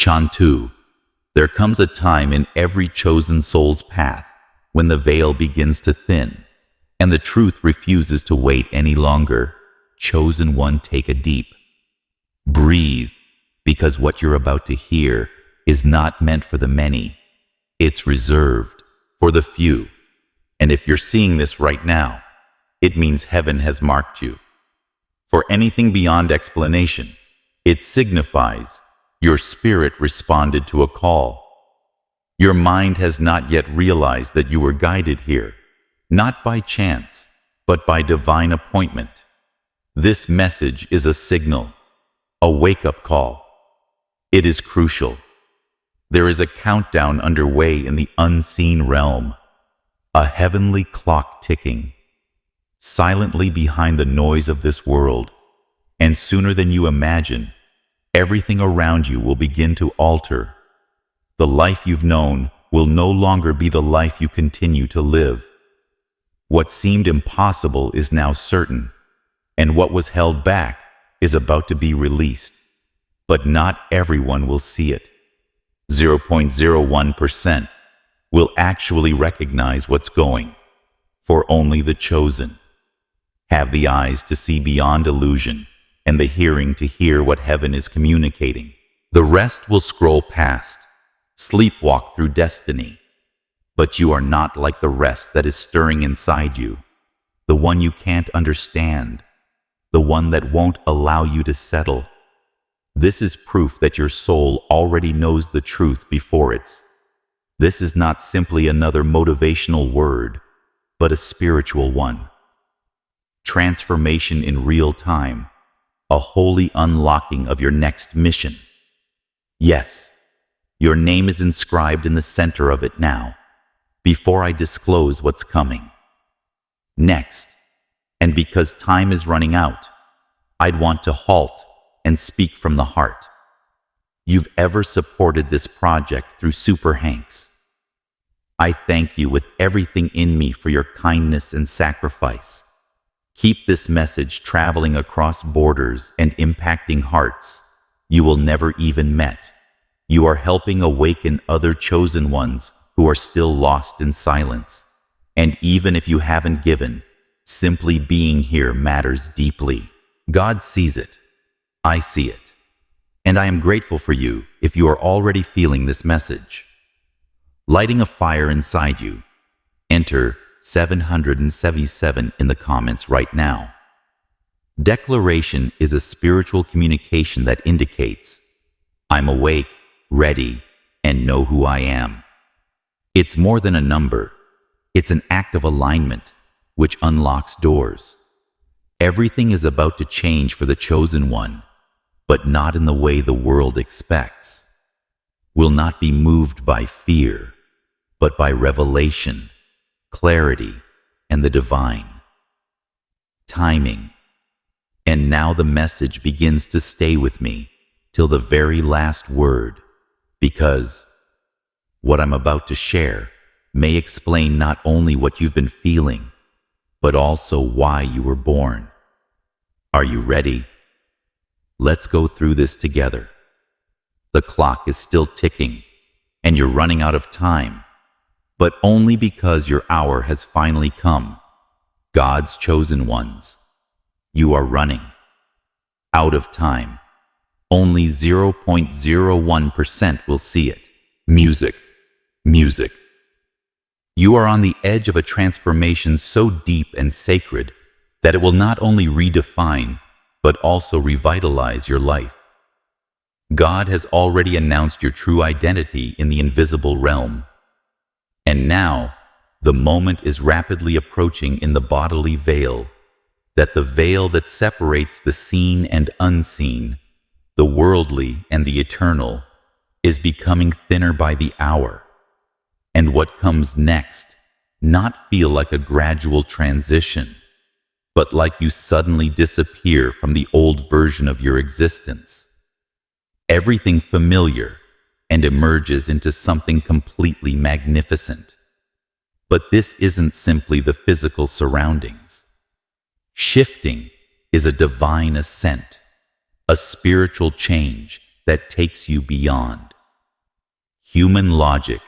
Chantu, there comes a time in every chosen soul's path when the veil begins to thin, and the truth refuses to wait any longer. Chosen one, take a deep breathe, because what you're about to hear is not meant for the many. It's reserved for the few. And if you're seeing this right now, it means heaven has marked you. For anything beyond explanation, it signifies your spirit responded to a call. Your mind has not yet realized that you were guided here, not by chance, but by divine appointment. This message is a signal, a wake-up call. It is crucial. There is a countdown underway in the unseen realm, a heavenly clock ticking, silently behind the noise of this world, and sooner than you imagine, everything around you will begin to alter. The life you've known will no longer be the life you continue to live. What seemed impossible is now certain, and what was held back is about to be released. But not everyone will see it. 0.01% will actually recognize what's going, for only the chosen have the eyes to see beyond illusion and the hearing to hear what heaven is communicating. The rest will scroll past, sleepwalk through destiny. But you are not like the rest that is stirring inside you, the one you can't understand, the one that won't allow you to settle. This is proof that your soul already knows the truth before it's. This is not simply another motivational word, but a spiritual one. Transformation in real time, a holy unlocking of your next mission. Yes, your name is inscribed in the center of it now, before I disclose what's coming next. And because time is running out, I'd want to halt and speak from the heart. You've ever supported this project through Super Hanks. I thank you with everything in me for your kindness and sacrifice. Keep this message traveling across borders and impacting hearts you will never even met. You are helping awaken other chosen ones who are still lost in silence. And even if you haven't given, simply being here matters deeply. God sees it. I see it. And I am grateful for you if you are already feeling this message. Lighting a fire inside you. Enter 777 in the comments right now. Declaration is a spiritual communication that indicates, I'm awake, ready, and know who I am. It's more than a number. It's an act of alignment, which unlocks doors. Everything is about to change for the chosen one, but not in the way the world expects. Will not be moved by fear, but by revelation, clarity, and the divine. Timing. And now the message begins to stay with me till the very last word, because what I'm about to share may explain not only what you've been feeling, but also why you were born. Are you ready? Let's go through this together. The clock is still ticking, and you're running out of time, but only because your hour has finally come. God's chosen ones. You are running out of time. Only 0.01% will see it. Music. Music. You are on the edge of a transformation so deep and sacred that it will not only redefine, but also revitalize your life. God has already announced your true identity in the invisible realm. And now, the moment is rapidly approaching in the bodily veil, that the veil that separates the seen and unseen, the worldly and the eternal, is becoming thinner by the hour. And what comes next not feel like a gradual transition, but like you suddenly disappear from the old version of your existence. Everything familiar and emerges into something completely magnificent. But this isn't simply the physical surroundings. Shifting is a divine ascent, a spiritual change that takes you beyond human logic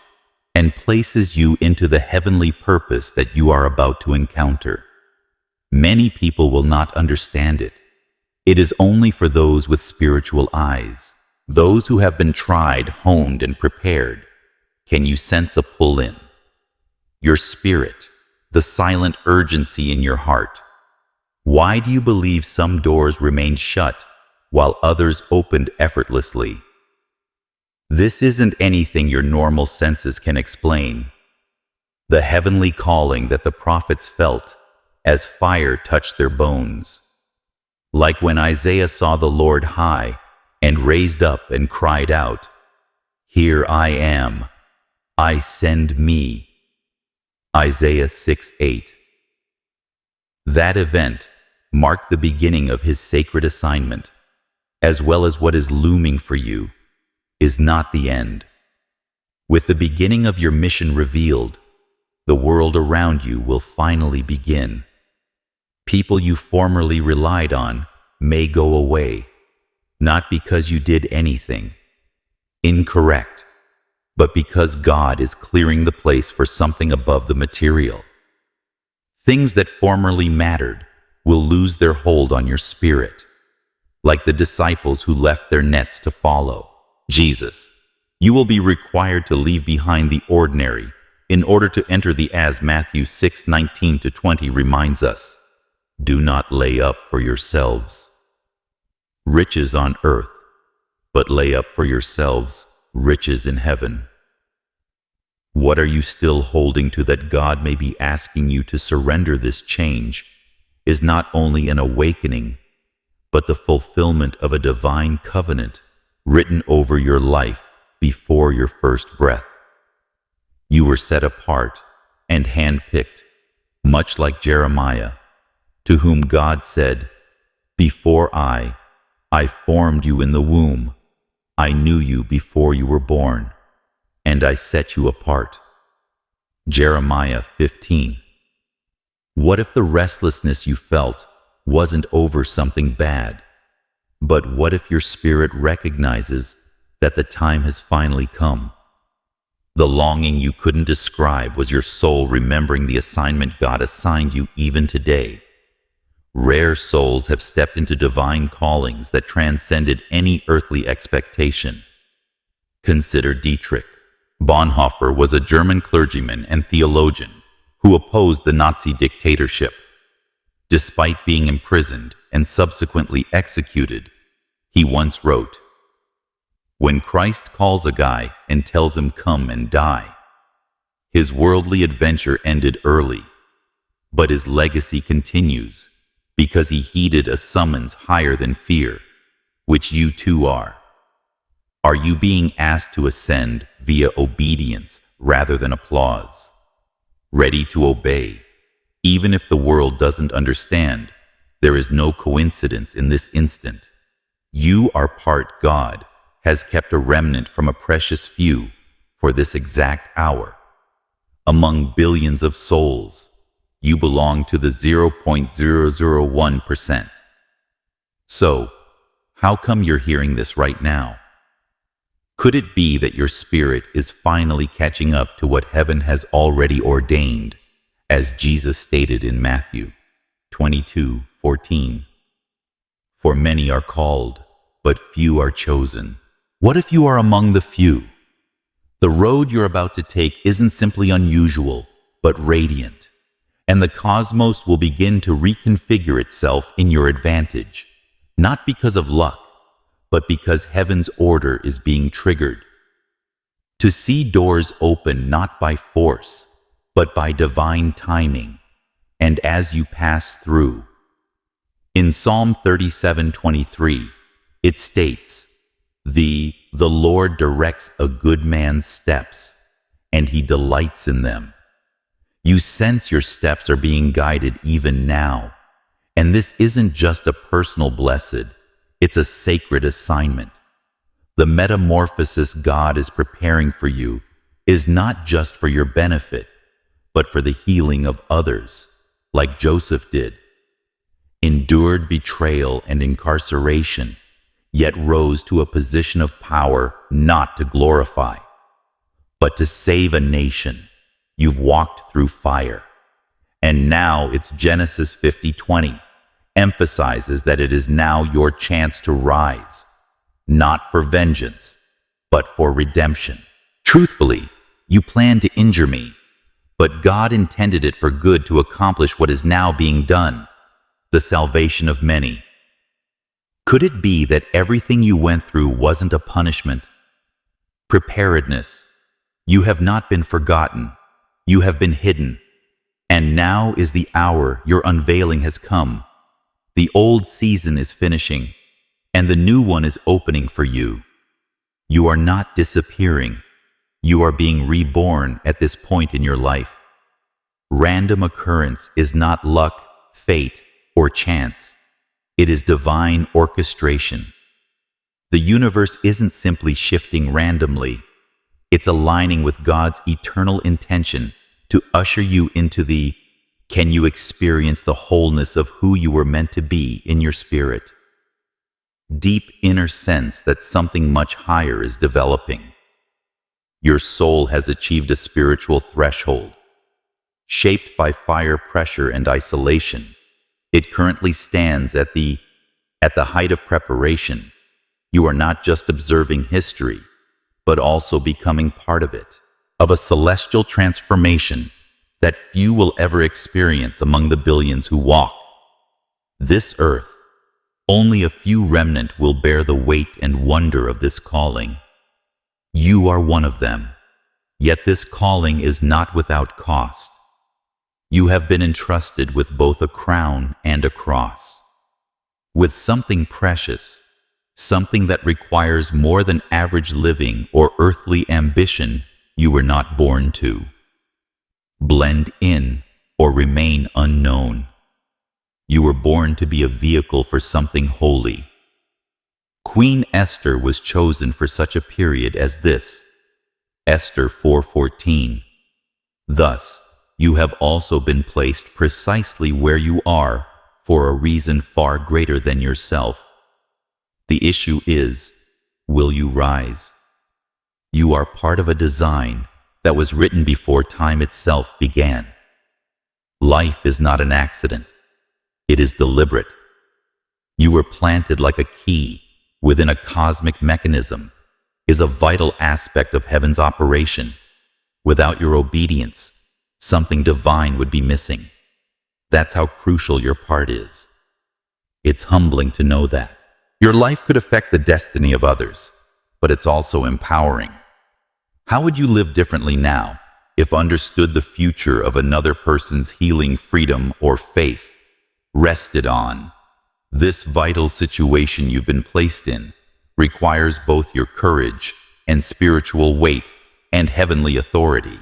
and places you into the heavenly purpose that you are about to encounter. Many people will not understand it. It is only for those with spiritual eyes, those who have been tried, honed, and prepared. Can you sense a pull-in? Your spirit, the silent urgency in your heart. Why do you believe some doors remained shut while others opened effortlessly? This isn't anything your normal senses can explain. The heavenly calling that the prophets felt as fire touched their bones. Like when Isaiah saw the Lord high and raised up and cried out, "Here I am, I send me." Isaiah 6:8. That event marked the beginning of his sacred assignment, as well as what is looming for you is not the end. With the beginning of your mission revealed, the world around you will finally begin. People you formerly relied on may go away, not because you did anything incorrect, but because God is clearing the place for something above the material. Things that formerly mattered will lose their hold on your spirit, like the disciples who left their nets to follow Jesus. You will be required to leave behind the ordinary in order to enter the as Matthew 6:19-20 reminds us. Do not lay up for yourselves riches on earth, but lay up for yourselves riches in heaven. What are you still holding to that God may be asking you to surrender? This change is not only an awakening, but the fulfillment of a divine covenant written over your life before your first breath. You were set apart and handpicked, much like Jeremiah, to whom God said, "Before I formed you in the womb, I knew you before you were born, and I set you apart." Jeremiah 15. What if the restlessness you felt wasn't over something bad, but what if your spirit recognizes that the time has finally come? The longing you couldn't describe was your soul remembering the assignment God assigned you even today. Rare souls have stepped into divine callings that transcended any earthly expectation. Consider Dietrich Bonhoeffer was a German clergyman and theologian who opposed the Nazi dictatorship. Despite being imprisoned and subsequently executed, he once wrote, "When Christ calls a guy and tells him come and die, his worldly adventure ended early, but his legacy continues because he heeded a summons higher than fear, which you too are." Are you being asked to ascend via obedience rather than applause? Ready to obey, even if the world doesn't understand? There is no coincidence in this instant. You are part God has kept a remnant from a precious few for this exact hour. Among billions of souls, you belong to the 0.001%. So, how come you're hearing this right now? Could it be that your spirit is finally catching up to what heaven has already ordained, as Jesus stated in Matthew 22:14? For many are called, but few are chosen. What if you are among the few? The road you're about to take isn't simply unusual, but radiant, and the cosmos will begin to reconfigure itself in your advantage, not because of luck, but because heaven's order is being triggered. To see doors open not by force, but by divine timing, and as you pass through. In Psalm 37:23, it states, The Lord directs a good man's steps, and he delights in them. You sense your steps are being guided even now, and this isn't just a personal blessed, it's a sacred assignment. The metamorphosis God is preparing for you is not just for your benefit, but for the healing of others, like Joseph did. Endured betrayal and incarceration, yet rose to a position of power not to glorify, but to save a nation. You've walked through fire. And now it's Genesis 50:20 emphasizes that it is now your chance to rise, not for vengeance, but for redemption. Truthfully, you planned to injure me, but God intended it for good to accomplish what is now being done, the salvation of many. Could it be that everything you went through wasn't a punishment? Preparedness. You have not been forgotten. You have been hidden. And now is the hour your unveiling has come. The old season is finishing, and the new one is opening for you. You are not disappearing. You are being reborn at this point in your life. Random occurrence is not luck, fate, or chance. It is divine orchestration. The universe isn't simply shifting randomly. It's aligning with God's eternal intention to usher you into the can you experience the wholeness of who you were meant to be in your spirit? Deep inner sense that something much higher is developing. Your soul has achieved a spiritual threshold. Shaped by fire, pressure, and isolation, it currently stands at the height of preparation. You are not just observing history, but also becoming part of it, of a celestial transformation that few will ever experience among the billions who walk this earth. Only a few remnant will bear the weight and wonder of this calling. You are one of them, yet this calling is not without cost. You have been entrusted with both a crown and a cross, with something precious, something that requires more than average living or earthly ambition you were not born to. Blend in or remain unknown. You were born to be a vehicle for something holy. Queen Esther was chosen for such a period as this. Esther 4:14. Thus, you have also been placed precisely where you are for a reason far greater than yourself. The issue is, will you rise? You are part of a design that was written before time itself began. Life is not an accident. It is deliberate. You were planted like a key within a cosmic mechanism, is a vital aspect of heaven's operation. Without your obedience, something divine would be missing. That's how crucial your part is. It's humbling to know that. Your life could affect the destiny of others, but it's also empowering. How would you live differently now if understood the future of another person's healing, freedom, or faith rested on? This vital situation you've been placed in requires both your courage and spiritual weight and heavenly authority.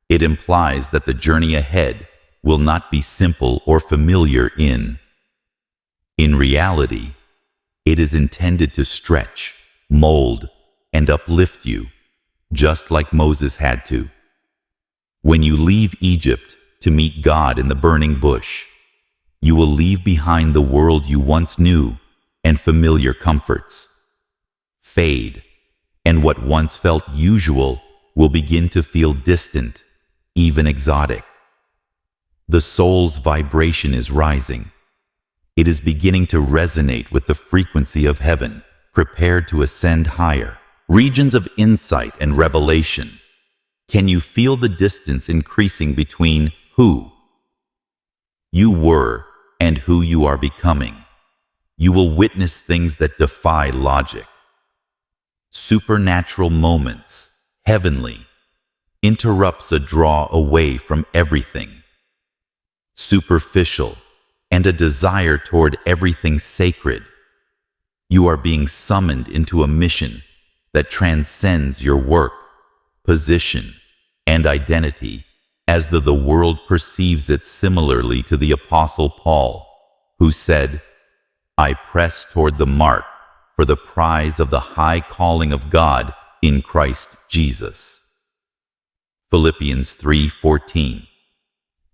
It implies that the journey ahead will not be simple or familiar in reality, it is intended to stretch, mold, and uplift you, just like Moses had to. When you leave Egypt to meet God in the burning bush, you will leave behind the world you once knew and familiar comforts fade, and what once felt usual will begin to feel distant, even exotic. The soul's vibration is rising. It is beginning to resonate with the frequency of heaven, prepared to ascend higher. Regions of insight and revelation. Can you feel the distance increasing between who you were and who you are becoming? You will witness things that defy logic. Supernatural moments, heavenly, interrupts a draw away from everything superficial and a desire toward everything sacred. You are being summoned into a mission that transcends your work, position, and identity, as the world perceives it, similarly to the Apostle Paul, who said, I press toward the mark for the prize of the high calling of God in Christ Jesus. Philippians 3:14.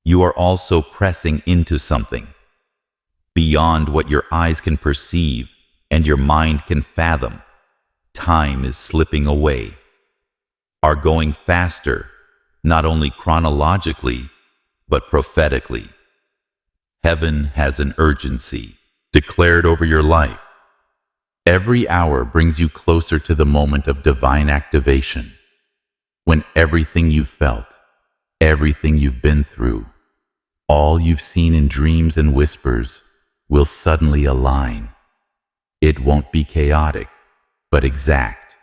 You are also pressing into something beyond what your eyes can perceive, and your mind can fathom, time is slipping away, are going faster, not only chronologically, but prophetically. Heaven has an urgency declared over your life. Every hour brings you closer to the moment of divine activation, when everything you've felt, everything you've been through, all you've seen in dreams and whispers will suddenly align. It won't be chaotic, but exact.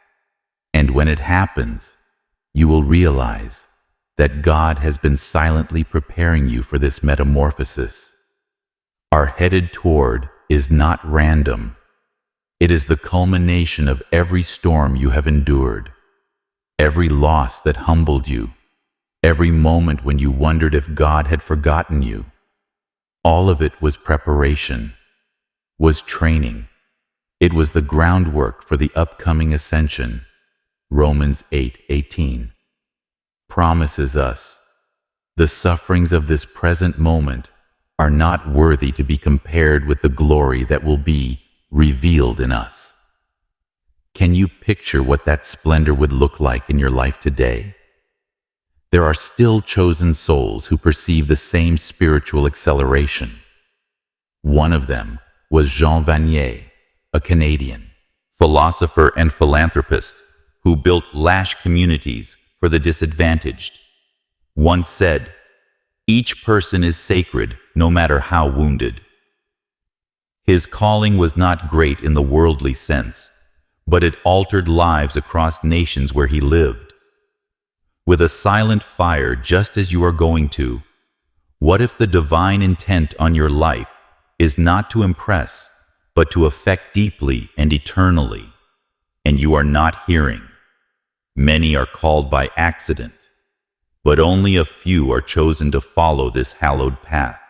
And when it happens, you will realize that God has been silently preparing you for this metamorphosis. Our headed toward is not random. It is the culmination of every storm you have endured, every loss that humbled you, every moment when you wondered if God had forgotten you. All of it was preparation, was training. It was the groundwork for the upcoming ascension. Romans 8:18 promises us, the sufferings of this present moment are not worthy to be compared with the glory that will be revealed in us. Can you picture what that splendor would look like in your life today? There are still chosen souls who perceive the same spiritual acceleration. One of them was Jean Vanier, a Canadian philosopher and philanthropist who built lash communities for the disadvantaged. Once said, "Each person is sacred, no matter how wounded." His calling was not great in the worldly sense, but it altered lives across nations where he lived. With a silent fire just as you are going to, what if the divine intent on your life is not to impress, but to affect deeply and eternally, and you are not hearing? Many are called by accident, but only a few are chosen to follow this hallowed path.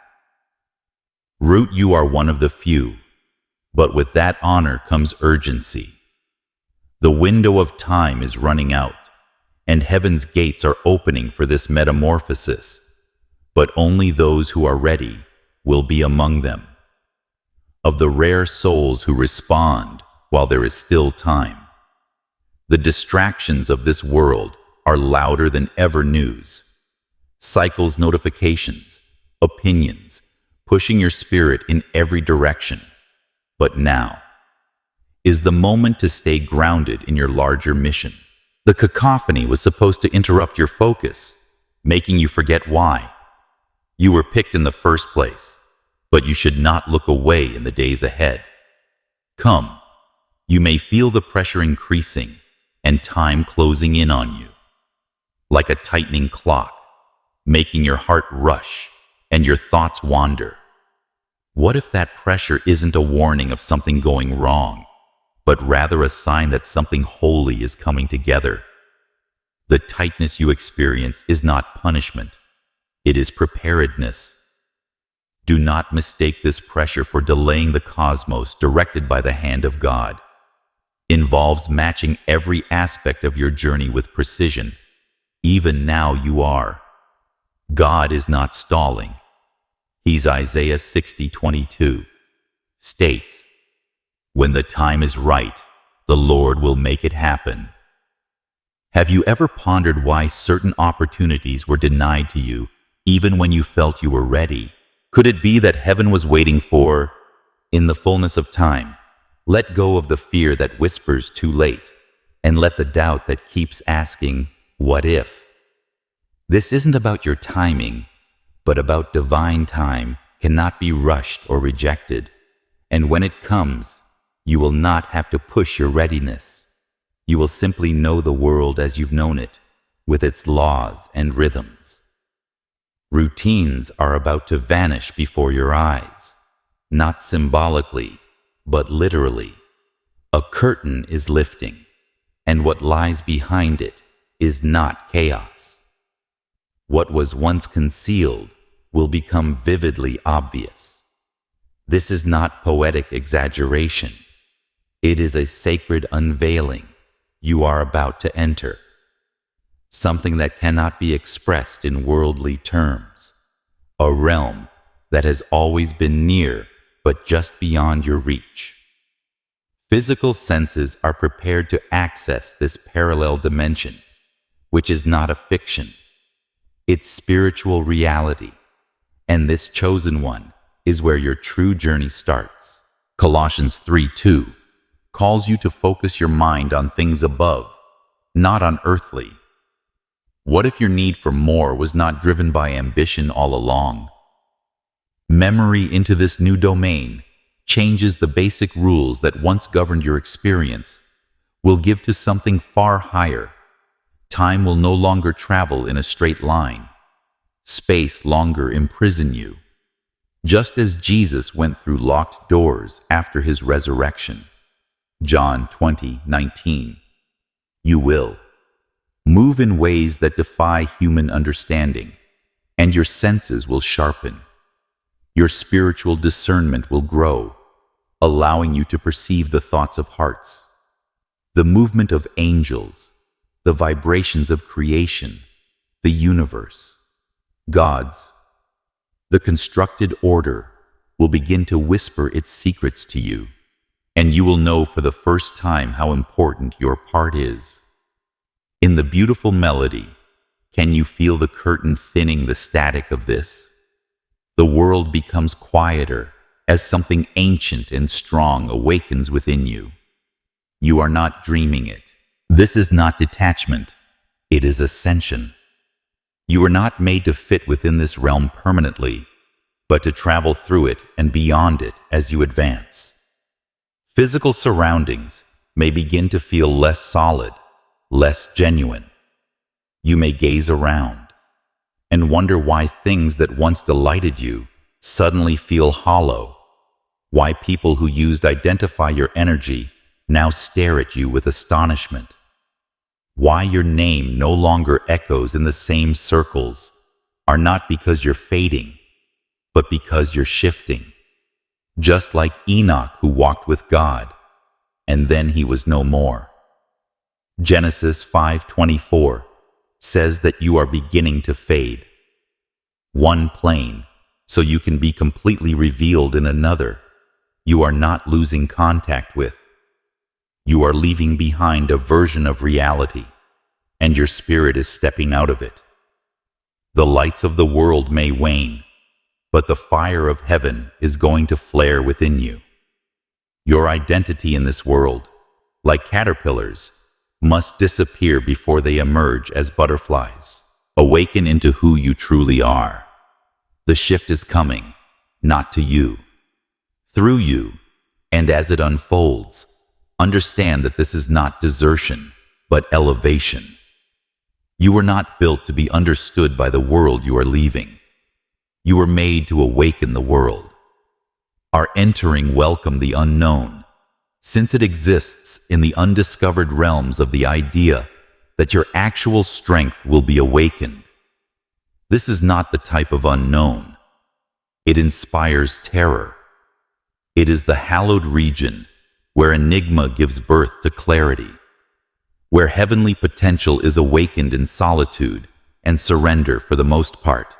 Root, you are one of the few, but with that honor comes urgency. The window of time is running out, and heaven's gates are opening for this metamorphosis, but only those who are ready will be among them. Of the rare souls who respond while there is still time. The distractions of this world are louder than ever news. Cycles, notifications, opinions, pushing your spirit in every direction. But now is the moment to stay grounded in your larger mission. The cacophony was supposed to interrupt your focus, making you forget why you were picked in the first place, but you should not look away in the days ahead. Come, you may feel the pressure increasing and time closing in on you, like a tightening clock, making your heart rush and your thoughts wander. What if that pressure isn't a warning of something going wrong, but rather a sign that something holy is coming together? The tightness you experience is not punishment, it is preparedness. Do not mistake this pressure for delaying the cosmos directed by the hand of God. Involves matching every aspect of your journey with precision. Even now you are. God is not stalling. He's Isaiah 60:22 states, "When the time is right, the Lord will make it happen." Have you ever pondered why certain opportunities were denied to you even when you felt you were ready? Could it be that heaven was waiting for, in the fullness of time, let go of the fear that whispers too late, and let the doubt that keeps asking, what if? This isn't about your timing, but about divine time cannot be rushed or rejected. And when it comes, you will not have to push your readiness. You will simply know the world as you've known it, with its laws and rhythms. Routines are about to vanish before your eyes, not symbolically, but literally. A curtain is lifting, and what lies behind it is not chaos. What was once concealed will become vividly obvious. This is not poetic exaggeration. It is a sacred unveiling you are about to enter. Something that cannot be expressed in worldly terms. A realm that has always been near, but just beyond your reach. Physical senses are prepared to access this parallel dimension, which is not a fiction. It's spiritual reality, and this chosen one is where your true journey starts. Colossians 3:2 calls you to focus your mind on things above, not on earthly. What if your need for more was not driven by ambition all along? Memory into this new domain changes the basic rules that once governed your experience, will give to something far higher. Time will no longer travel in a straight line. Space longer imprison you. Just as Jesus went through locked doors after his resurrection. John 20:19. You will move in ways that defy human understanding, and your senses will sharpen. Your spiritual discernment will grow, allowing you to perceive the thoughts of hearts, the movement of angels, the vibrations of creation, the universe, God's. The constructed order will begin to whisper its secrets to you, and you will know for the first time how important your part is. In the beautiful melody, can you feel the curtain thinning the static of this? The world becomes quieter as something ancient and strong awakens within you. You are not dreaming it. This is not detachment. It is ascension. You are not made to fit within this realm permanently, but to travel through it and beyond it as you advance. Physical surroundings may begin to feel less solid, less genuine. You may gaze around and wonder why things that once delighted you suddenly feel hollow, why people who used to identify your energy now stare at you with astonishment, why your name no longer echoes in the same circles are not because you're fading, but because you're shifting. Just like Enoch, who walked with God, and then he was no more. Genesis 5:24 says that you are beginning to fade. One plane, so you can be completely revealed in another, you are not losing contact with. You are leaving behind a version of reality, and your spirit is stepping out of it. The lights of the world may wane, but the fire of heaven is going to flare within you. Your identity in this world, like caterpillars, must disappear before they emerge as butterflies. Awaken into who you truly are. The shift is coming, not to you, through you, and as it unfolds, understand that this is not desertion, but elevation. You were not built to be understood by the world you are leaving. You were made to awaken the world. Our entering welcome the unknown, since it exists in the undiscovered realms of the idea that your actual strength will be awakened. This is not the type of unknown. It inspires terror. It is the hallowed region where enigma gives birth to clarity, where heavenly potential is awakened in solitude and surrender for the most part.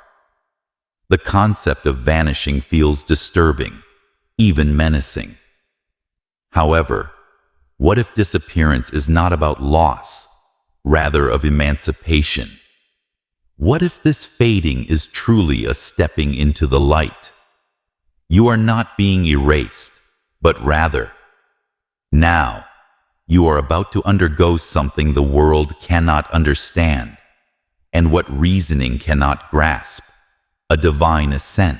The concept of vanishing feels disturbing, even menacing. However, what if disappearance is not about loss, rather of emancipation? What if this fading is truly a stepping into the light? You are not being erased, but rather, now, you are about to undergo something the world cannot understand, and what reasoning cannot grasp, a divine ascent.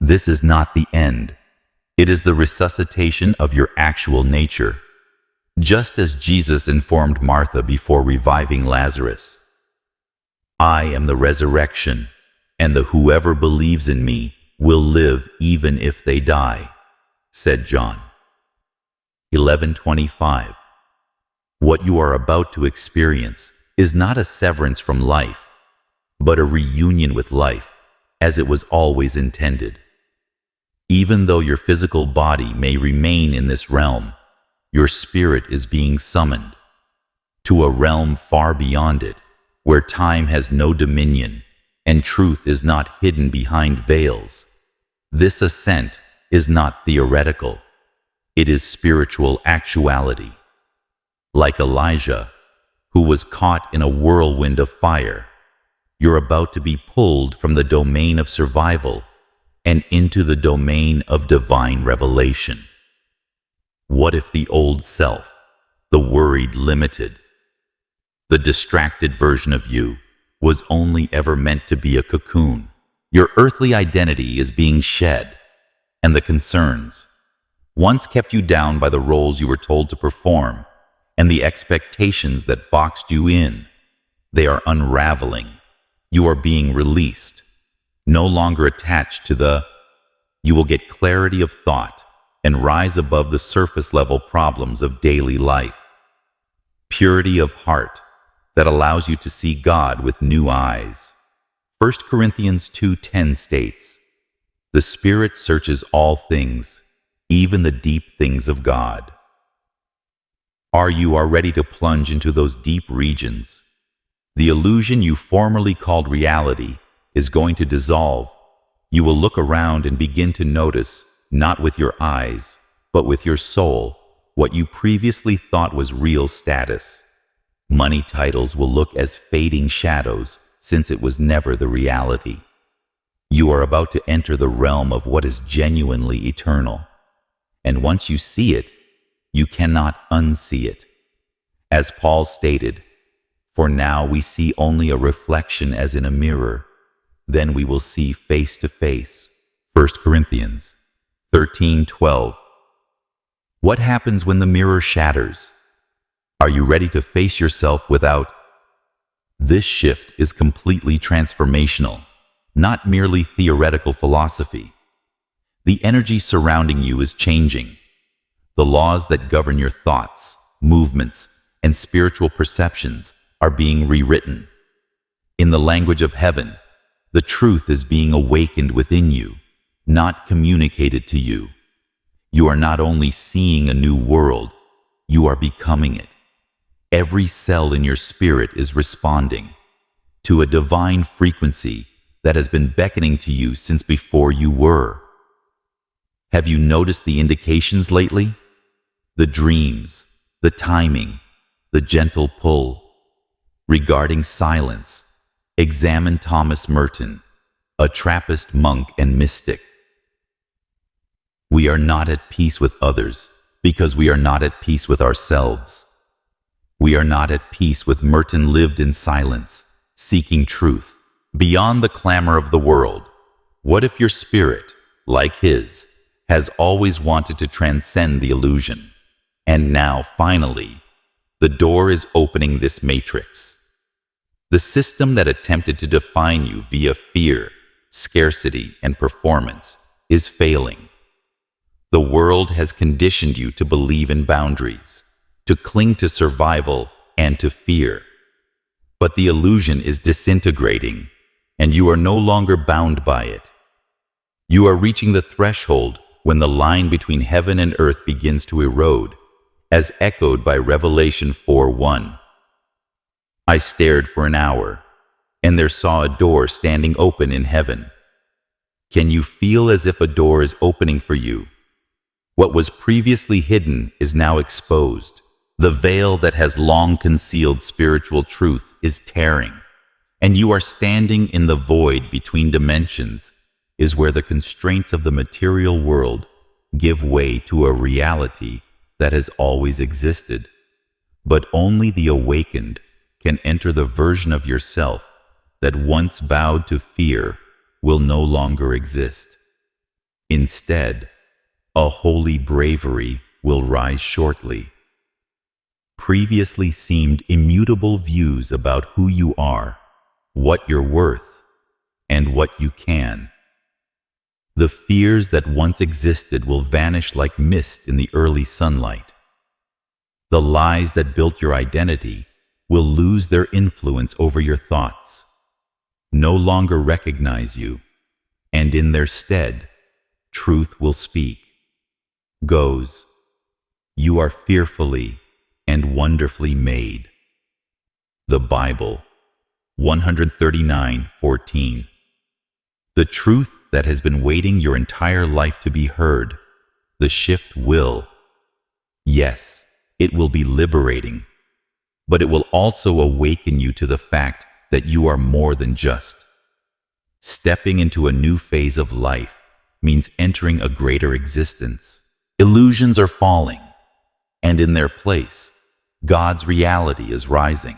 This is not the end. It is the resuscitation of your actual nature, just as Jesus informed Martha before reviving Lazarus. I am the resurrection, and the whoever believes in me will live even if they die, said John 11:25. What you are about to experience is not a severance from life, but a reunion with life, as it was always intended. Even though your physical body may remain in this realm, your spirit is being summoned to a realm far beyond it, where time has no dominion and truth is not hidden behind veils. This ascent is not theoretical. It is spiritual actuality. Like Elijah, who was caught in a whirlwind of fire, you're about to be pulled from the domain of survival and into the domain of divine revelation. What if the old self, the worried limited, the distracted version of you, was only ever meant to be a cocoon? Your earthly identity is being shed, and the concerns, once kept you down by the roles you were told to perform, and the expectations that boxed you in, they are unraveling. You are being released, no longer attached to you will get clarity of thought and rise above the surface level problems of daily life. Purity of heart that allows you to see God with new eyes. 1 Corinthians 2:10 states, "The Spirit searches all things, even the deep things of God." Are you ready to plunge into those deep regions? The illusion you formerly called reality is going to dissolve. You will look around and begin to notice, not with your eyes, but with your soul, what you previously thought was real status. Money titles will look as fading shadows, since it was never the reality. You are about to enter the realm of what is genuinely eternal. And once you see it, you cannot unsee it. As Paul stated, "For now we see only a reflection as in a mirror, then we will see face to face." 1 Corinthians 13:12. What happens when the mirror shatters? Are you ready to face yourself without? This shift is completely transformational, not merely theoretical philosophy. The energy surrounding you is changing. The laws that govern your thoughts, movements, and spiritual perceptions are being rewritten. In the language of heaven, the truth is being awakened within you, not communicated to you. You are not only seeing a new world, you are becoming it. Every cell in your spirit is responding to a divine frequency that has been beckoning to you since before you were. Have you noticed the indications lately? The dreams, the timing, the gentle pull. Regarding silence, examine Thomas Merton, a Trappist monk and mystic. We are not at peace with others because we are not at peace with ourselves. We are not at peace with Merton lived in silence, seeking truth, beyond the clamor of the world. What if your spirit, like his, has always wanted to transcend the illusion? And now, finally, the door is opening this matrix. The system that attempted to define you via fear, scarcity, and performance is failing. The world has conditioned you to believe in boundaries, to cling to survival, and to fear. But the illusion is disintegrating, and you are no longer bound by it. You are reaching the threshold when the line between heaven and earth begins to erode, as echoed by Revelation 4:1. I stared for an hour, and there saw a door standing open in heaven. Can you feel as if a door is opening for you? What was previously hidden is now exposed. The veil that has long concealed spiritual truth is tearing, and you are standing in the void between dimensions, is where the constraints of the material world give way to a reality that has always existed. But only the awakened can enter the version of yourself that once bowed to fear will no longer exist. Instead, a holy bravery will rise shortly. Previously seemed immutable views about who you are, what you're worth, and what you can. The fears that once existed will vanish like mist in the early sunlight. The lies that built your identity will lose their influence over your thoughts, no longer recognize you, and in their stead, truth will speak. Goes, you are fearfully and wonderfully made. The Bible, 139:14. The truth that has been waiting your entire life to be heard, the shift will, Yes, it will be liberating, but it will also awaken you to the fact that you are more than just. Stepping into a new phase of life means entering a greater existence. Illusions are falling, and in their place, God's reality is rising.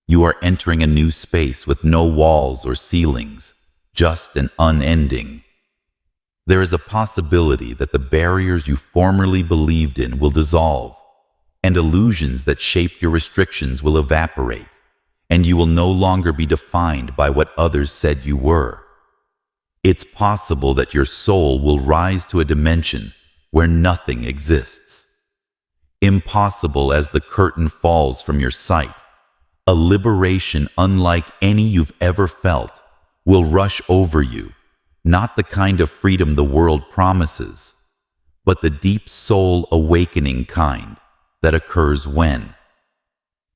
You are entering a new space with no walls or ceilings, just an unending. There is a possibility that the barriers you formerly believed in will dissolve, and illusions that shaped your restrictions will evaporate, and you will no longer be defined by what others said you were. It's possible that your soul will rise to a dimension where nothing exists. Impossible as the curtain falls from your sight, a liberation unlike any you've ever felt will rush over you, not the kind of freedom the world promises, but the deep soul awakening kind that occurs when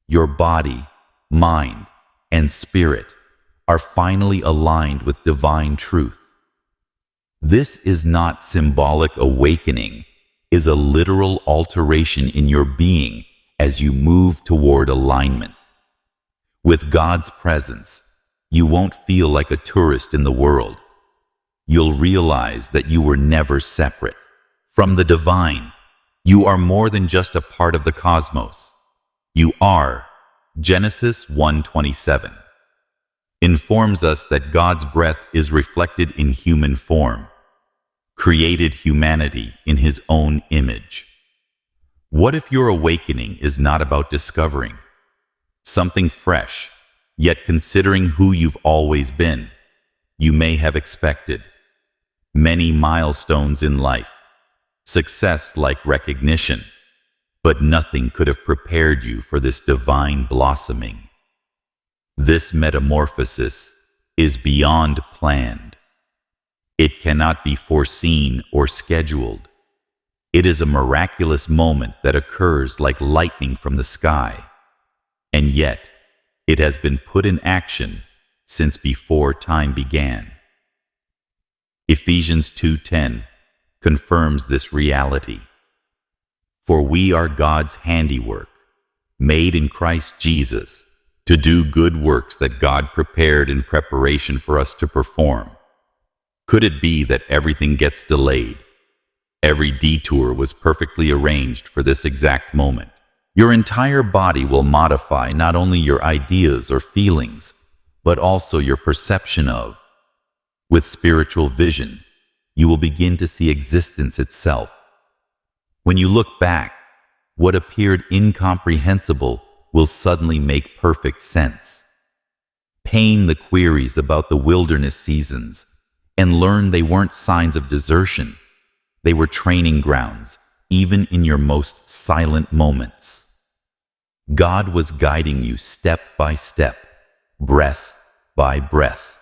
your body, mind, and spirit are finally aligned with divine truth. This is not symbolic awakening, is a literal alteration in your being as you move toward alignment. With God's presence, you won't feel like a tourist in the world. You'll realize that you were never separate from the divine. You are more than just a part of the cosmos. You are. Genesis 1:27 informs us that God's breath is reflected in human form, created humanity in His own image. What if your awakening is not about discovering something fresh, yet considering who you've always been? You may have expected many milestones in life, success like recognition, but nothing could have prepared you for this divine blossoming. This metamorphosis is beyond planned. It cannot be foreseen or scheduled. It is a miraculous moment that occurs like lightning from the sky, and yet it has been put in action since before time began. Ephesians 2:10 confirms this reality. For we are God's handiwork, made in Christ Jesus, to do good works that God prepared in preparation for us to perform. Could it be that everything gets delayed? Every detour was perfectly arranged for this exact moment. Your entire body will modify not only your ideas or feelings, but also your perception of. With spiritual vision, you will begin to see existence itself. When you look back, what appeared incomprehensible will suddenly make perfect sense. Pain the queries about the wilderness seasons and learn they weren't signs of desertion. They were training grounds, even in your most silent moments. God was guiding you step by step, breath by breath.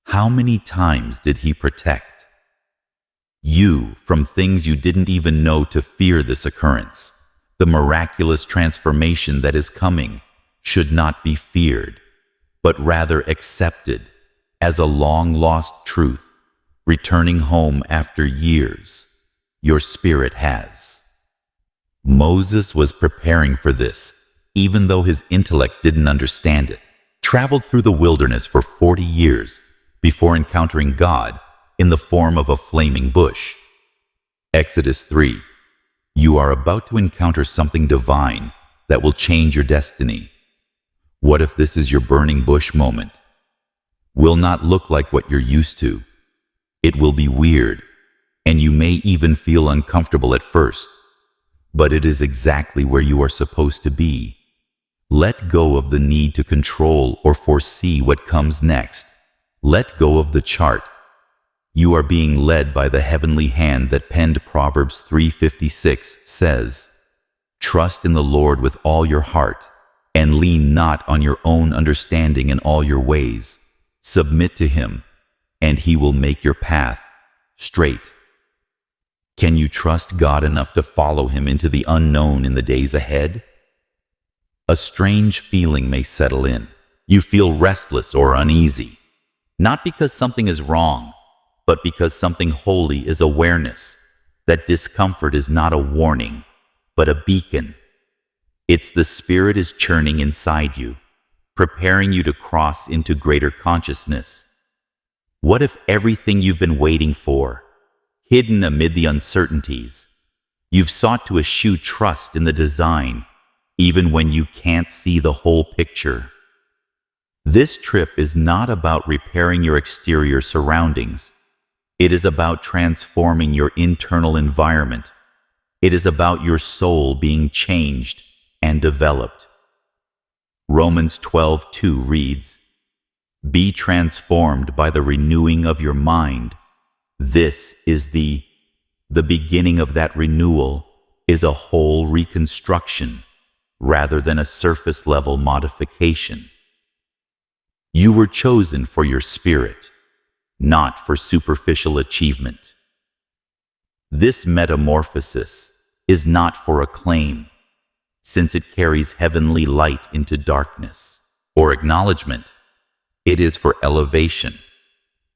How many times did He protect you from things you didn't even know to fear this occurrence? The miraculous transformation that is coming should not be feared, but rather accepted as a long-lost truth, returning home after years. Your spirit has. Moses was preparing for this, even though his intellect didn't understand it. Traveled through the wilderness for 40 years before encountering God in the form of a flaming bush. Exodus 3. You are about to encounter something divine that will change your destiny. What if this is your burning bush moment? Will not look like what you're used to. It will be weird, and you may even feel uncomfortable at first, but it is exactly where you are supposed to be. Let go of the need to control or foresee what comes next. Let go of the chart. You are being led by the heavenly hand that penned Proverbs 3:56 says, Trust in the Lord with all your heart, and lean not on your own understanding in all your ways. Submit to Him, and He will make your path straight. Can you trust God enough to follow Him into the unknown in the days ahead? A strange feeling may settle in. You feel restless or uneasy, not because something is wrong, but because something holy is awareness. that discomfort is not a warning, but a beacon. It's the Spirit is churning inside you, preparing you to cross into greater consciousness. What if everything you've been waiting for, hidden amid the uncertainties, you've sought to eschew trust in the design, even when you can't see the whole picture? This trip is not about repairing your exterior surroundings. It is about transforming your internal environment. It is about your soul being changed and developed. Romans 12:2 reads, "Be transformed by the renewing of your mind." This is the beginning of that renewal is a whole reconstruction rather than a surface-level modification. You were chosen for your spirit, not for superficial achievement. This metamorphosis is not for acclaim, since it carries heavenly light into darkness, or acknowledgement. It is for elevation,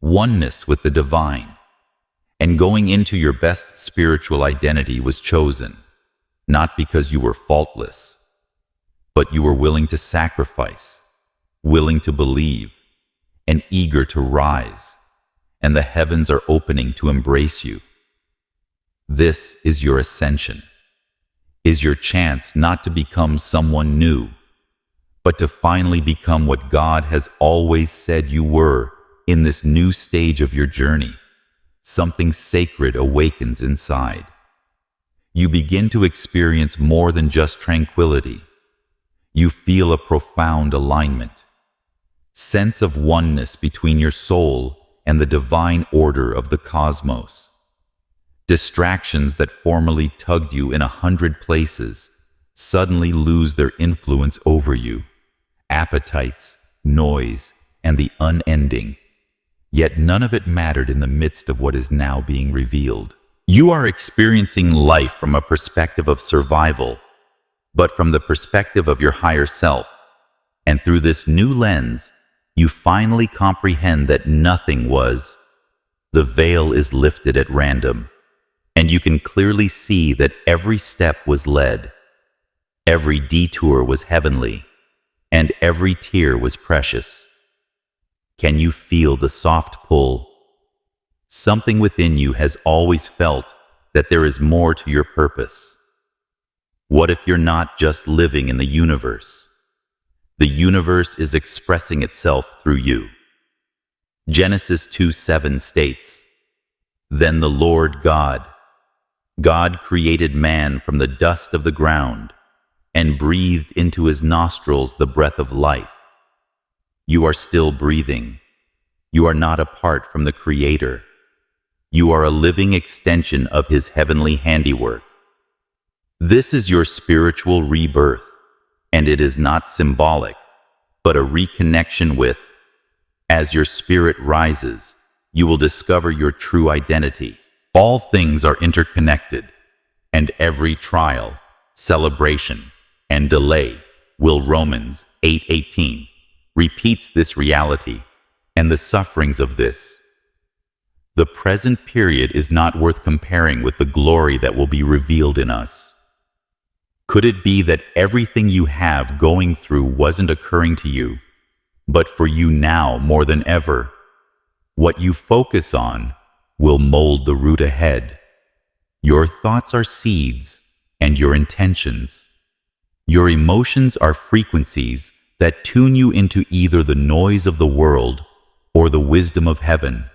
oneness with the divine. And going into your best spiritual identity was chosen, not because you were faultless, but you were willing to sacrifice, willing to believe, and eager to rise, and the heavens are opening to embrace you. This is your ascension, is your chance not to become someone new, but to finally become what God has always said you were in this new stage of your journey. Something sacred awakens inside. You begin to experience more than just tranquility. You feel a profound alignment, sense of oneness between your soul and the divine order of the cosmos. Distractions that formerly tugged you in 100 places suddenly lose their influence over you. Appetites, noise, and the unending. Yet none of it mattered in the midst of what is now being revealed. You are experiencing life from a perspective of survival, but from the perspective of your higher self. And through this new lens, you finally comprehend that nothing was. The veil is lifted at random, and you can clearly see that every step was led. Every detour was heavenly, and every tear was precious. Can you feel the soft pull? Something within you has always felt that there is more to your purpose. What if you're not just living in the universe? The universe is expressing itself through you. Genesis 2:7 states, "Then the Lord God created man from the dust of the ground and breathed into his nostrils the breath of life." You are still breathing. You are not apart from the Creator. You are a living extension of His heavenly handiwork. This is your spiritual rebirth, and it is not symbolic, but a reconnection with. As your spirit rises, you will discover your true identity. All things are interconnected, and every trial, celebration, and delay will Romans 8:18 repeats this reality and the sufferings of this. The present period is not worth comparing with the glory that will be revealed in us. Could it be that everything you have going through wasn't occurring to you, but for you now more than ever? What you focus on will mold the route ahead. Your thoughts are seeds, and your intentions. Your emotions are frequencies that tune you into either the noise of the world or the wisdom of heaven.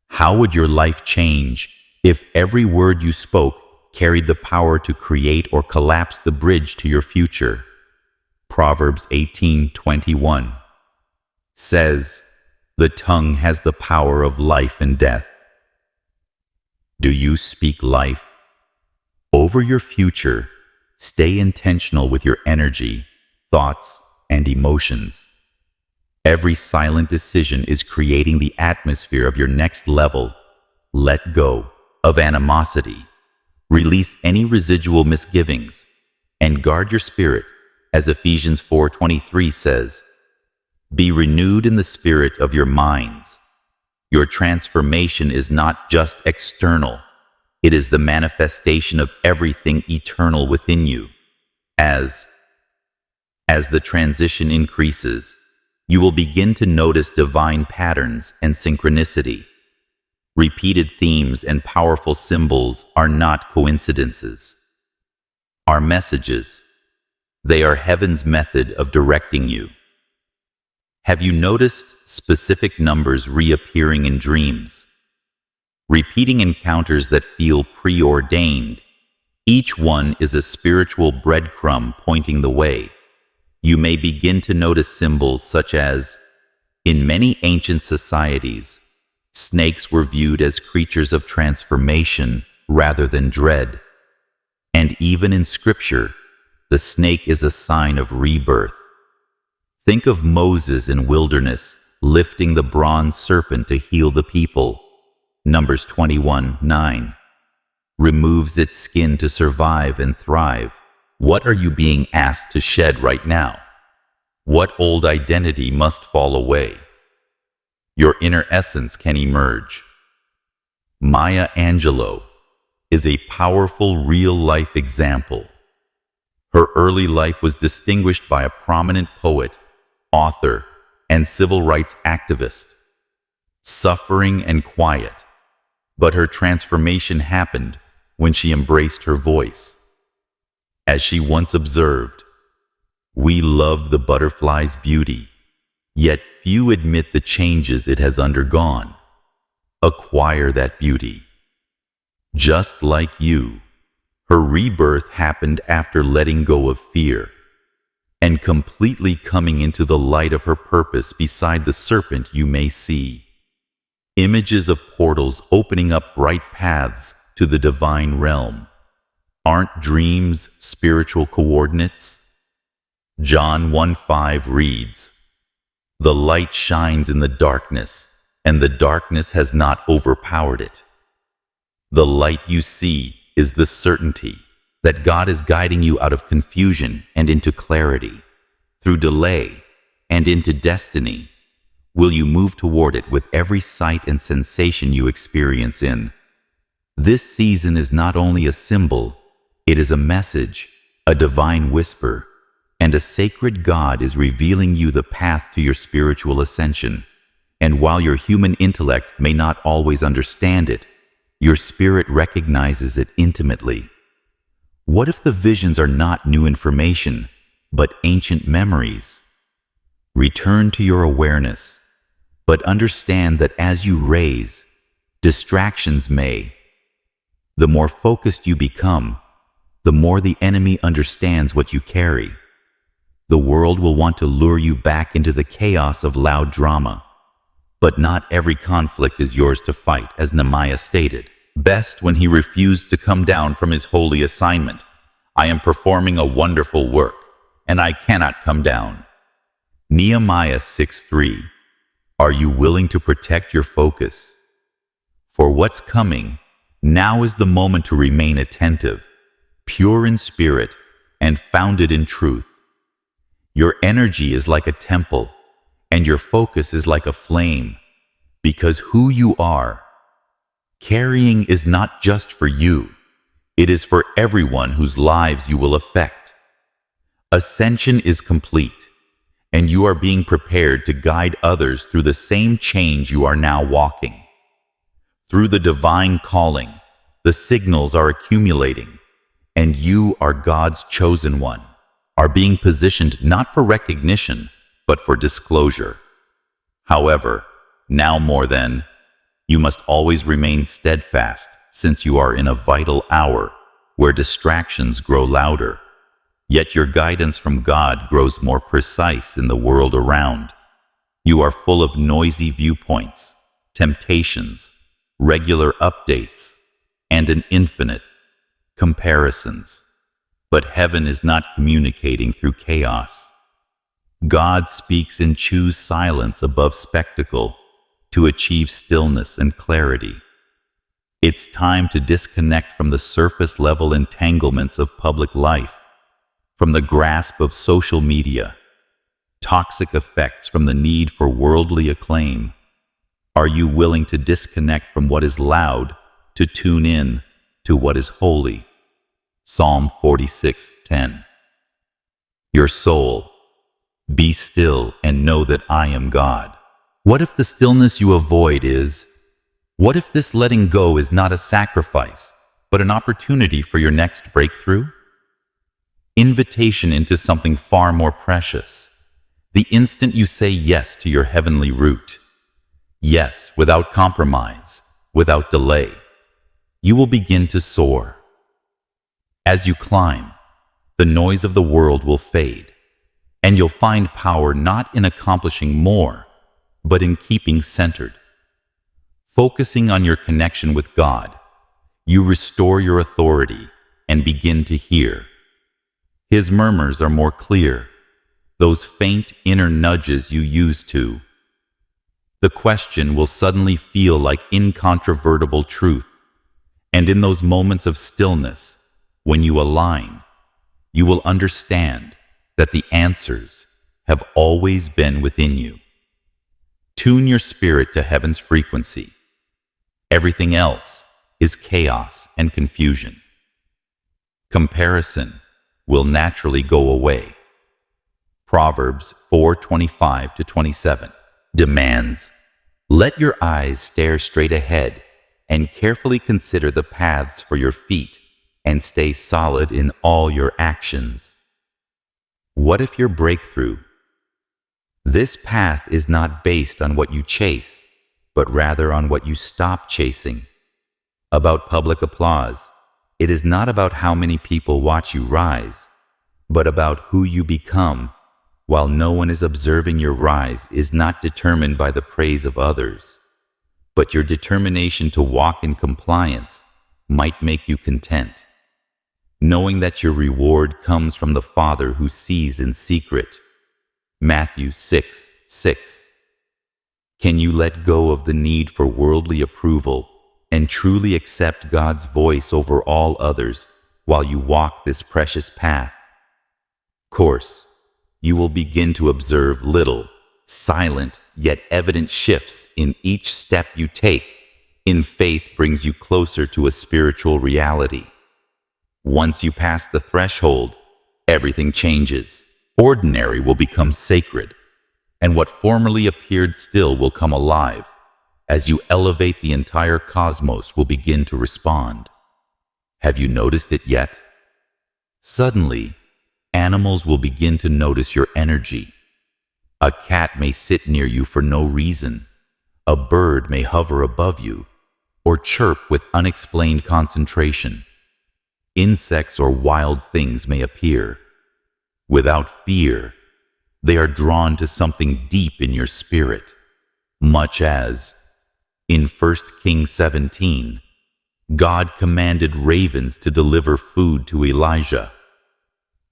How would your life change if every word you spoke carried the power to create or collapse the bridge to your future? Proverbs 18:21 says, "The tongue has the power of life and death." Do you speak life? Over your future, stay intentional with your energy, thoughts, and emotions. Every silent decision is creating the atmosphere of your next level. Let go of animosity. Release any residual misgivings, and guard your spirit, as Ephesians 4:23 says. Be renewed in the spirit of your minds. Your transformation is not just external, It is the manifestation of everything eternal within you. As the transition increases, you will begin to notice divine patterns and synchronicity. Repeated themes and powerful symbols are not coincidences. Are messages. They are heaven's method of directing you. Have you noticed specific numbers reappearing in dreams? Repeating encounters that feel preordained. Each one is a spiritual breadcrumb pointing the way. You may begin to notice symbols such as, in many ancient societies, snakes were viewed as creatures of transformation rather than dread. And even in Scripture, the snake is a sign of rebirth. Think of Moses in wilderness lifting the bronze serpent to heal the people. Numbers 21:9. Removes its skin to survive and thrive. What are you being asked to shed right now? What old identity must fall away? Your inner essence can emerge. Maya Angelou is a powerful real-life example. Her early life was distinguished by a prominent poet, author, and civil rights activist. Suffering and quiet, but her transformation happened when she embraced her voice. As she once observed, "We love the butterfly's beauty, yet few admit the changes it has undergone. Acquire that beauty." Just like you, her rebirth happened after letting go of fear and completely coming into the light of her purpose beside the serpent you may see. Images of portals opening up bright paths to the divine realm. Aren't dreams spiritual coordinates? John 1:5 reads, "The light shines in the darkness, and the darkness has not overpowered it." The light you see is the certainty that God is guiding you out of confusion and into clarity. Through delay and into destiny, will you move toward it with every sight and sensation you experience in. This season is not only a symbol, it is a message, a divine whisper, and a sacred God is revealing you the path to your spiritual ascension. And while your human intellect may not always understand it, your spirit recognizes it intimately. What if the visions are not new information, but ancient memories? Return to your awareness, but understand that as you raise, distractions may. The more focused you become, the more the enemy understands what you carry. The world will want to lure you back into the chaos of loud drama. But not every conflict is yours to fight, as Nehemiah stated. Best when he refused to come down from his holy assignment. "I am performing a wonderful work, and I cannot come down." Nehemiah 6:3. Are you willing to protect your focus? For what's coming, now is the moment to remain attentive, pure in spirit, and founded in truth. Your energy is like a temple, and your focus is like a flame, because who you are carrying is not just for you, it is for everyone whose lives you will affect. Ascension is complete, and you are being prepared to guide others through the same change you are now walking. Through the divine calling, the signals are accumulating, and you are God's chosen one, are being positioned not for recognition, but for disclosure. However, now more than, you must always remain steadfast, since you are in a vital hour where distractions grow louder. Yet your guidance from God grows more precise in the world around. You are full of noisy viewpoints, temptations, regular updates, and an infinite comparisons. But heaven is not communicating through chaos. God speaks and chooses silence above spectacle to achieve stillness and clarity. It's time to disconnect from the surface-level entanglements of public life, from the grasp of social media, toxic effects from the need for worldly acclaim. Are you willing to disconnect from what is loud to tune in to what is holy. Psalm 46:10. Your soul, be still and know that I am God. What if the stillness you avoid is? What if this letting go is not a sacrifice, but an opportunity for your next breakthrough? Invitation into something far more precious. The instant you say yes to your heavenly route. Yes, without compromise, without delay. You will begin to soar. As you climb, the noise of the world will fade, and you'll find power not in accomplishing more, but in keeping centered. Focusing on your connection with God, you restore your authority and begin to hear. His murmurs are more clear, those faint inner nudges you used to. The question will suddenly feel like incontrovertible truth, and in those moments of stillness, when you align, you will understand that the answers have always been within you. Tune your spirit to heaven's frequency. Everything else is chaos and confusion. Comparison will naturally go away. Proverbs 4:25-27 demands, let your eyes stare straight ahead and carefully consider the paths for your feet and stay solid in all your actions. What if your breakthrough? This path is not based on what you chase, but rather on what you stop chasing. About public applause, it is not about how many people watch you rise, but about who you become. While no one is observing your rise is not determined by the praise of others, but your determination to walk in compliance might make you content, knowing that your reward comes from the Father who sees in secret. Matthew 6:6. Can you let go of the need for worldly approval and truly accept God's voice over all others while you walk this precious path? Course, you will begin to observe little, silent, yet evident shifts in each step you take. In faith brings you closer to a spiritual reality. Once you pass the threshold, everything changes. Ordinary will become sacred, and what formerly appeared still will come alive. As you elevate, the entire cosmos will begin to respond. Have you noticed it yet? Suddenly, animals will begin to notice your energy. A cat may sit near you for no reason. A bird may hover above you, or chirp with unexplained concentration. Insects or wild things may appear. Without fear, they are drawn to something deep in your spirit, much as, in 1 Kings 17, God commanded ravens to deliver food to Elijah.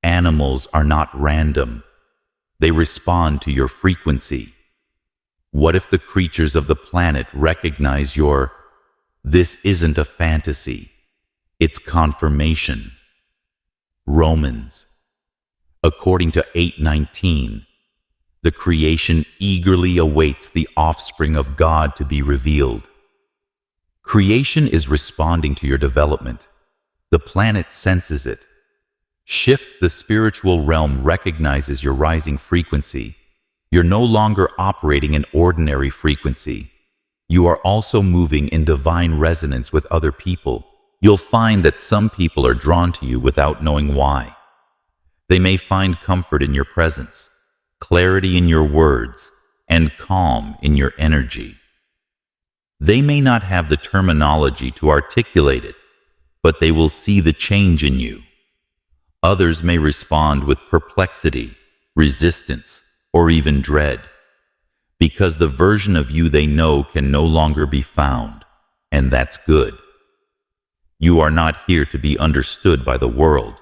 Animals are not random. They respond to your frequency. What if the creatures of the planet recognize your, this isn't a fantasy, it's confirmation? Romans. According to 8:19, the creation eagerly awaits the offspring of God to be revealed. Creation is responding to your development. The planet senses it. Shift, the spiritual realm recognizes your rising frequency. You're no longer operating in ordinary frequency. You are also moving in divine resonance with other people. You'll find that some people are drawn to you without knowing why. They may find comfort in your presence, clarity in your words, and calm in your energy. They may not have the terminology to articulate it, but they will see the change in you. Others may respond with perplexity, resistance, or even dread, because the version of you they know can no longer be found, and that's good. You are not here to be understood by the world,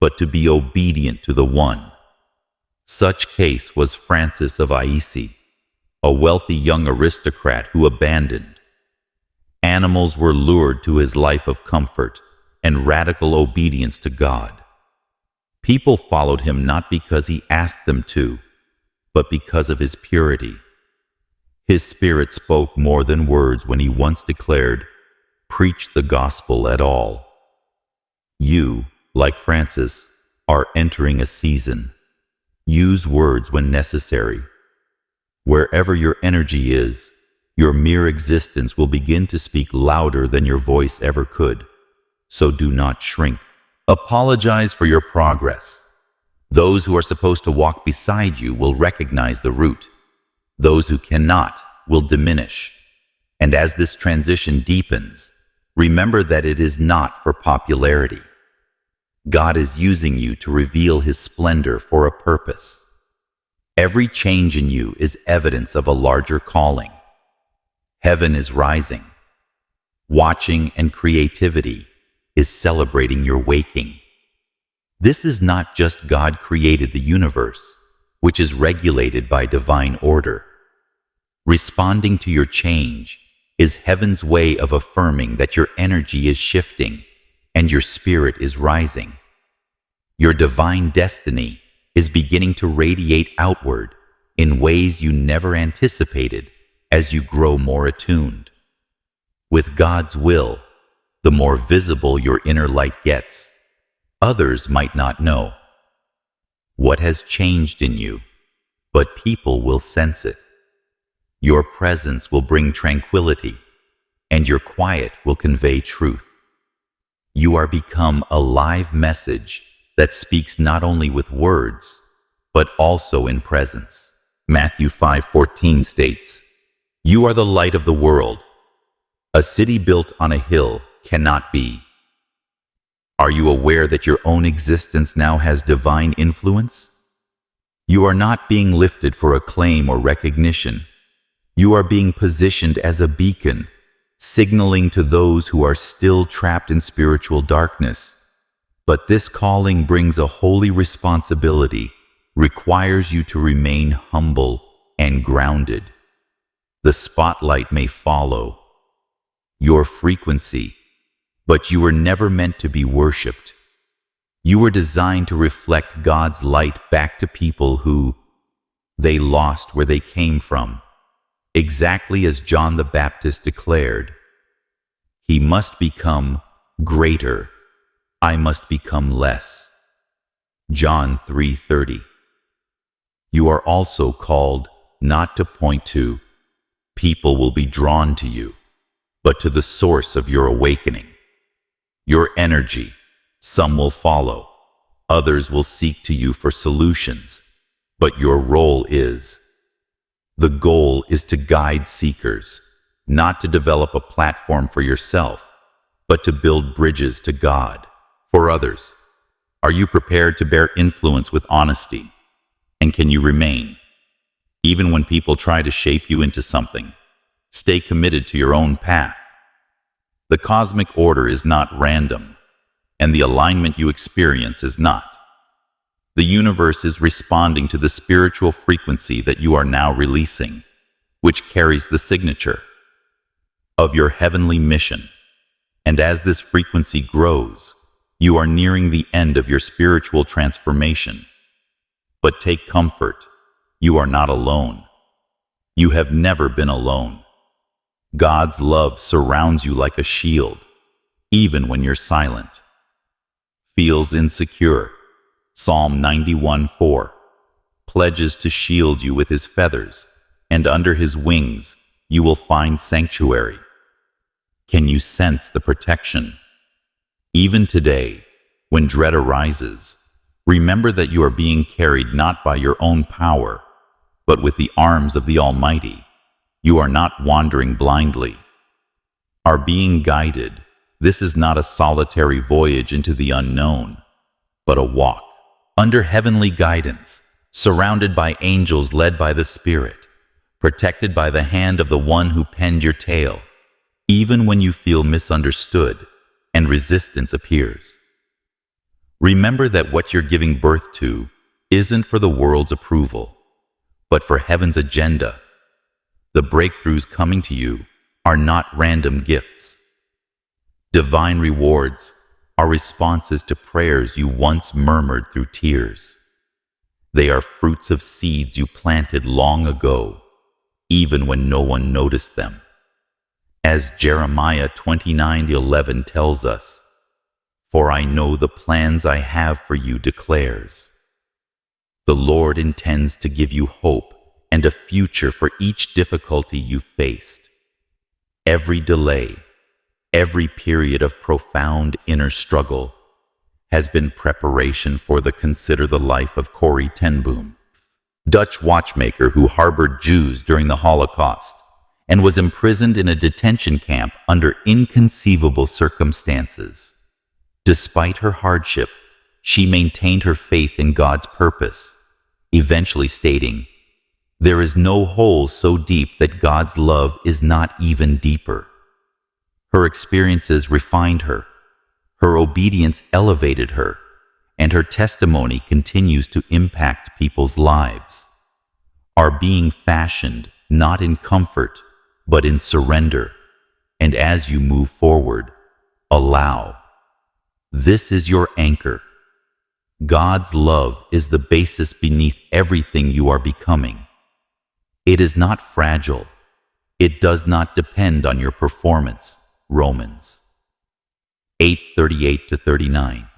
but to be obedient to the One. Such case was Francis of Assisi, a wealthy young aristocrat who abandoned. Animals were lured to his life of comfort and radical obedience to God. People followed him not because he asked them to, but because of his purity. His spirit spoke more than words when he once declared, preach the gospel at all. You, like Francis, are entering a season. Use words when necessary. Wherever your energy is, your mere existence will begin to speak louder than your voice ever could. So do not shrink. Apologize for your progress. Those who are supposed to walk beside you will recognize the route. Those who cannot will diminish. And as this transition deepens, remember that it is not for popularity. God is using you to reveal His splendor for a purpose. Every change in you is evidence of a larger calling. Heaven is rising. Watching and creativity is celebrating your waking. This is not just God created the universe, which is regulated by divine order. Responding to your change is heaven's way of affirming that your energy is shifting and your spirit is rising. Your divine destiny is beginning to radiate outward in ways you never anticipated as you grow more attuned. With God's will, the more visible your inner light gets, others might not know what has changed in you, but people will sense it. Your presence will bring tranquility, and your quiet will convey truth. You are become a live message that speaks not only with words, but also in presence. Matthew 5:14 states, "You are the light of the world. A city built on a hill cannot be." Are you aware that your own existence now has divine influence? You are not being lifted for acclaim or recognition. You are being positioned as a beacon, signaling to those who are still trapped in spiritual darkness. But this calling brings a holy responsibility, requires you to remain humble and grounded. The spotlight may follow your frequency, but you were never meant to be worshipped. You were designed to reflect God's light back to people who they lost where they came from. Exactly as John the Baptist declared, "He must become greater, I must become less." John 3:30. You are also called not to point to people will be drawn to you, but to the source of your awakening. Your energy, some will follow, others will seek to you for solutions, but your role is. The goal is to guide seekers, not to develop a platform for yourself, but to build bridges to God for others. Are you prepared to bear influence with honesty? And can you remain? Even when people try to shape you into something, stay committed to your own path. The cosmic order is not random, and the alignment you experience is not. The universe is responding to the spiritual frequency that you are now releasing, which carries the signature of your heavenly mission. And as this frequency grows, you are nearing the end of your spiritual transformation. But take comfort, you are not alone. You have never been alone. God's love surrounds you like a shield, even when you're silent. Feels insecure. Psalm 91:4 pledges to shield you with His feathers, and under His wings you will find sanctuary. Can you sense the protection? Even today, when dread arises, remember that you are being carried not by your own power, but with the arms of the Almighty. You are not wandering blindly. Are being guided. This is not a solitary voyage into the unknown, but a walk under heavenly guidance, surrounded by angels led by the Spirit, protected by the hand of the one who penned your tale, even when you feel misunderstood and resistance appears. Remember that what you're giving birth to isn't for the world's approval, but for heaven's agenda. The breakthroughs coming to you are not random gifts. Divine rewards are responses to prayers you once murmured through tears. They are fruits of seeds you planted long ago, even when no one noticed them. As Jeremiah 29:11 tells us, "For I know the plans I have for you," declares. The Lord intends to give you hope and a future for each difficulty you faced. Every delay, every period of profound inner struggle has been preparation for the Consider the Life of Corrie ten Boom, Dutch watchmaker who harbored Jews during the Holocaust and was imprisoned in a detention camp under inconceivable circumstances. Despite her hardship, she maintained her faith in God's purpose, eventually stating, "There is no hole so deep that God's love is not even deeper." Her experiences refined her, her obedience elevated her, and her testimony continues to impact people's lives. Are being fashioned not in comfort, but in surrender, and as you move forward, allow. This is your anchor. God's love is the basis beneath everything you are becoming. It is not fragile. It does not depend on your performance. Romans 8:38-39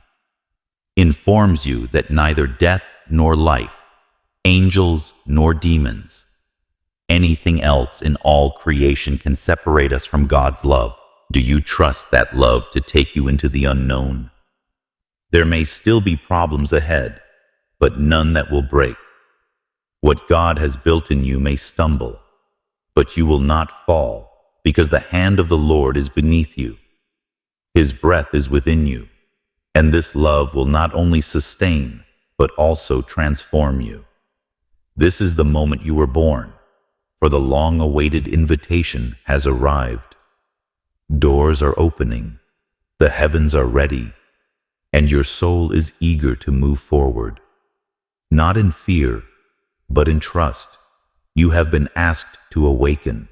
informs you that neither death nor life, angels nor demons, anything else in all creation can separate us from God's love. Do you trust that love to take you into the unknown? There may still be problems ahead, but none that will break. What God has built in you may stumble, but you will not fall, because the hand of the Lord is beneath you. His breath is within you, and this love will not only sustain, but also transform you. This is the moment you were born, for the long-awaited invitation has arrived. Doors are opening, the heavens are ready, and your soul is eager to move forward. Not in fear, but in trust. You have been asked to awaken.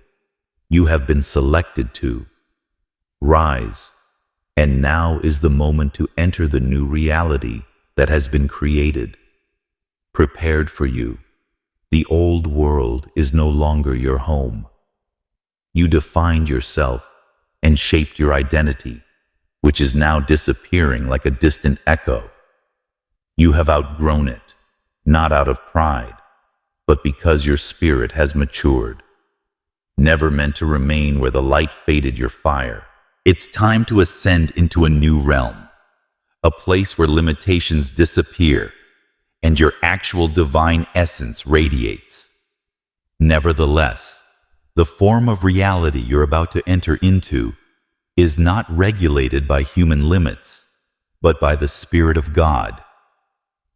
You have been selected to rise, and now is the moment to enter the new reality that has been created, prepared for you. The old world is no longer your home. You defined yourself and shaped your identity, which is now disappearing like a distant echo. You have outgrown it, not out of pride, but because your spirit has matured. Never meant to remain where the light faded your fire. It's time to ascend into a new realm, a place where limitations disappear and your actual divine essence radiates. Nevertheless, the form of reality you're about to enter into is not regulated by human limits, but by the Spirit of God.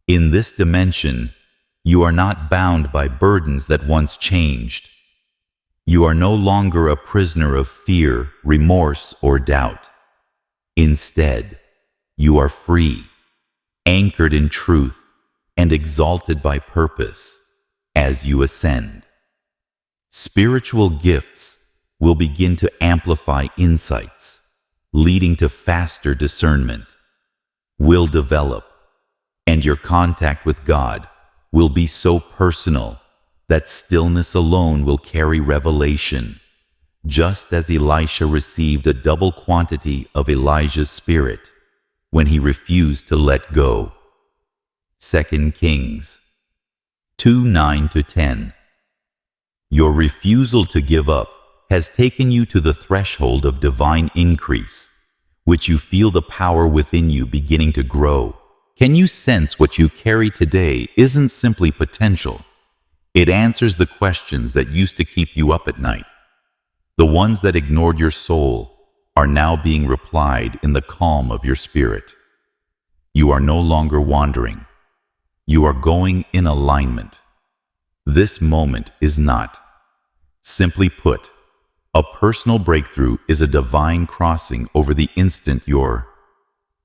In this dimension, you are not bound by burdens that once changed. You are no longer a prisoner of fear, remorse, or doubt. Instead, you are free, anchored in truth, and exalted by purpose as you ascend. Spiritual gifts will begin to amplify insights, leading to faster discernment, will develop, and your contact with God will be so personal that stillness alone will carry revelation, just as Elisha received a double quantity of Elijah's spirit when he refused to let go. 2 Kings 2:9-10. Your refusal to give up has taken you to the threshold of divine increase, which you feel the power within you beginning to grow. Can you sense what you carry today isn't simply potential? It answers the questions that used to keep you up at night. The ones that ignored your soul are now being replied in the calm of your spirit. You are no longer wandering. You are going in alignment. This moment is not. Simply put, a personal breakthrough is a divine crossing over the instant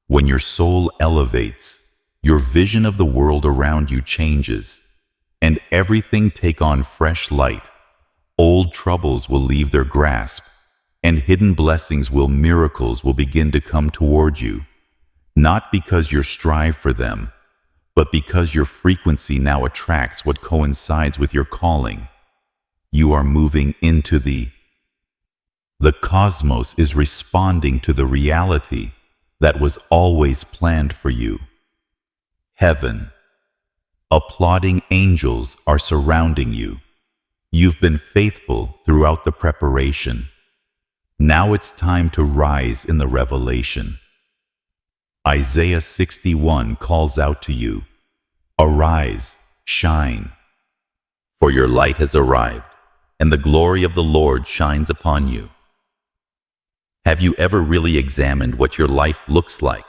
when your soul elevates, your vision of the world around you changes, and everything take on fresh light. Old troubles will leave their grasp, and hidden miracles will begin to come toward you, not because you strive for them, but because your frequency now attracts what coincides with your calling. You are moving into the The cosmos is responding to the reality that was always planned for you. Heaven. Applauding angels are surrounding you. You've been faithful throughout the preparation. Now it's time to rise in the revelation. Isaiah 61 calls out to you, "Arise, shine, for your light has arrived, and the glory of the Lord shines upon you." Have you ever really examined what your life looks like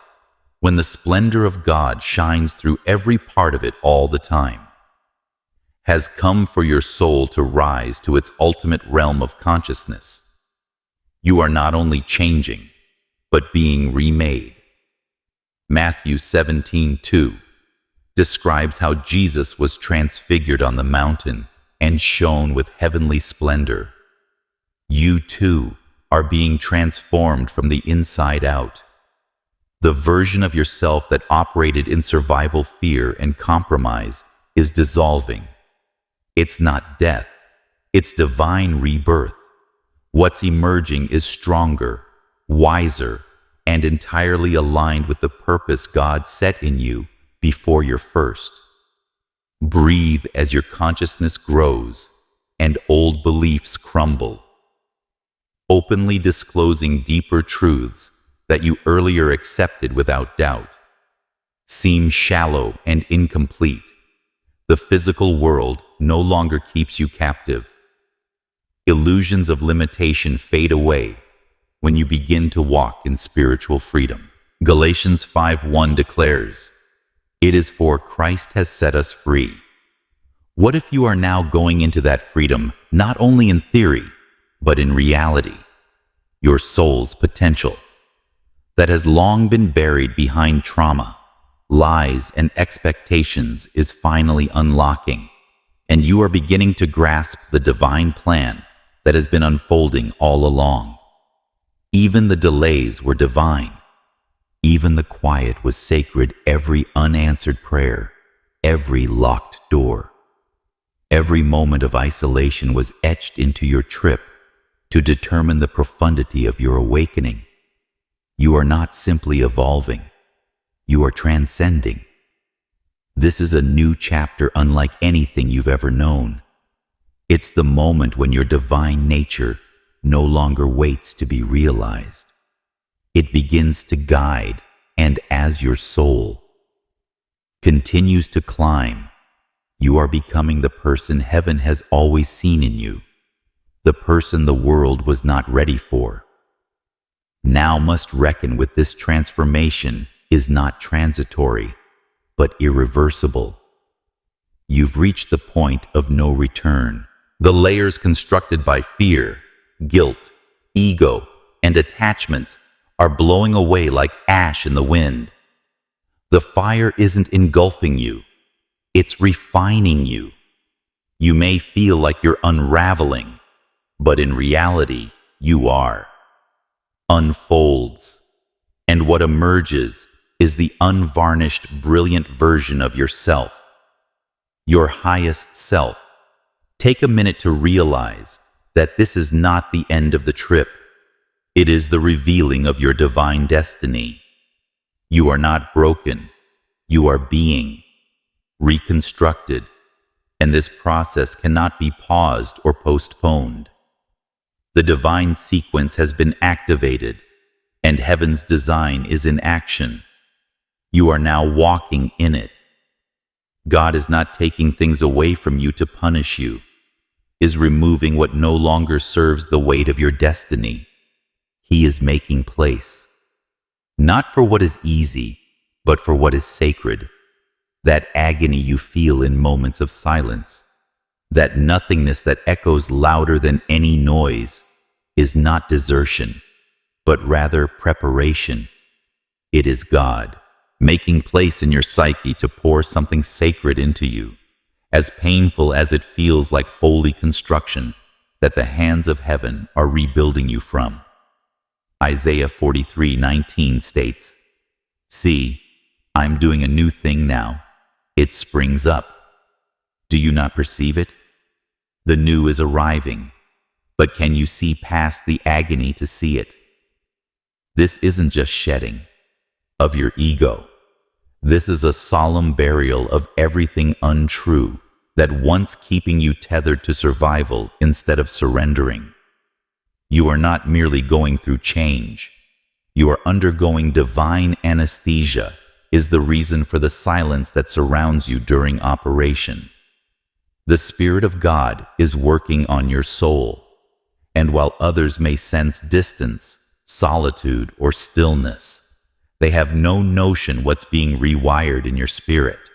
when the splendor of God shines through every part of it all the time? Has come for your soul to rise to its ultimate realm of consciousness. You are not only changing, but being remade. Matthew 17:2 describes how Jesus was transfigured on the mountain and shone with heavenly splendor. You too are being transformed from the inside out. The version of yourself that operated in survival fear and compromise is dissolving. It's not death, it's divine rebirth. What's emerging is stronger, wiser, and entirely aligned with the purpose God set in you before your first. Breathe as your consciousness grows and old beliefs crumble, openly disclosing deeper truths that you earlier accepted without doubt. Seem shallow and incomplete. The physical world no longer keeps you captive. Illusions of limitation fade away when you begin to walk in spiritual freedom. Galatians 5:1 declares, "It is for Christ has set us free." What if you are now going into that freedom not only in theory, but in reality? Your soul's potential that has long been buried behind trauma, lies, and expectations is finally unlocking, and you are beginning to grasp the divine plan that has been unfolding all along. Even the delays were divine. Even the quiet was sacred. Every unanswered prayer, every locked door, every moment of isolation was etched into your trip to determine the profundity of your awakening. You are not simply evolving, you are transcending. This is a new chapter unlike anything you've ever known. It's the moment when your divine nature no longer waits to be realized. It begins to guide, and as your soul continues to climb, you are becoming the person heaven has always seen in you, the person the world was not ready for. Now must reckon with this transformation is not transitory, but irreversible. You've reached the point of no return. The layers constructed by fear, guilt, ego, and attachments are blowing away like ash in the wind. The fire isn't engulfing you, it's refining you. You may feel like you're unraveling, but in reality, you are. Unfolds, and what emerges is the unvarnished, brilliant version of yourself, your highest self. Take a minute to realize that this is not the end of the trip. It is the revealing of your divine destiny. You are not broken. You are being reconstructed, and this process cannot be paused or postponed. The divine sequence has been activated, and heaven's design is in action. You are now walking in it. God is not taking things away from you to punish you, is removing what no longer serves the weight of your destiny. He is making place, not for what is easy, but for what is sacred. That agony you feel in moments of silence, that nothingness that echoes louder than any noise, is not desertion, but rather preparation. It is God making place in your psyche to pour something sacred into you, as painful as it feels like holy construction that the hands of heaven are rebuilding you from. Isaiah 43:19 states, "See, I'm doing a new thing now. It springs up. Do you not perceive it? The new is arriving, but can you see past the agony to see it? This isn't just shedding of your ego. This is a solemn burial of everything untrue that once keeping you tethered to survival instead of surrendering. You are not merely going through change. You are undergoing divine anesthesia is the reason for the silence that surrounds you during operation. The Spirit of God is working on your soul, and while others may sense distance, solitude, or stillness, they have no notion what's being rewired in your spirit.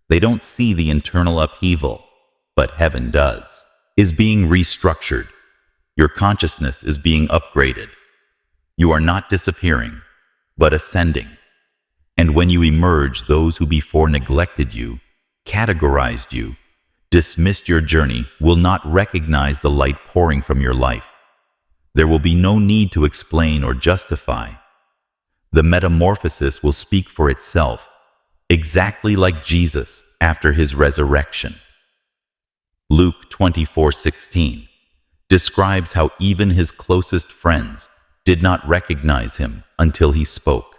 They don't see the internal upheaval, but heaven does, is being restructured. Your consciousness is being upgraded. You are not disappearing, but ascending. And when you emerge, those who before neglected you, categorized you, dismissed your journey will not recognize the light pouring from your life. There will be no need to explain or justify. The metamorphosis will speak for itself, exactly like Jesus after his resurrection. Luke 24:16 describes how even his closest friends did not recognize him until he spoke.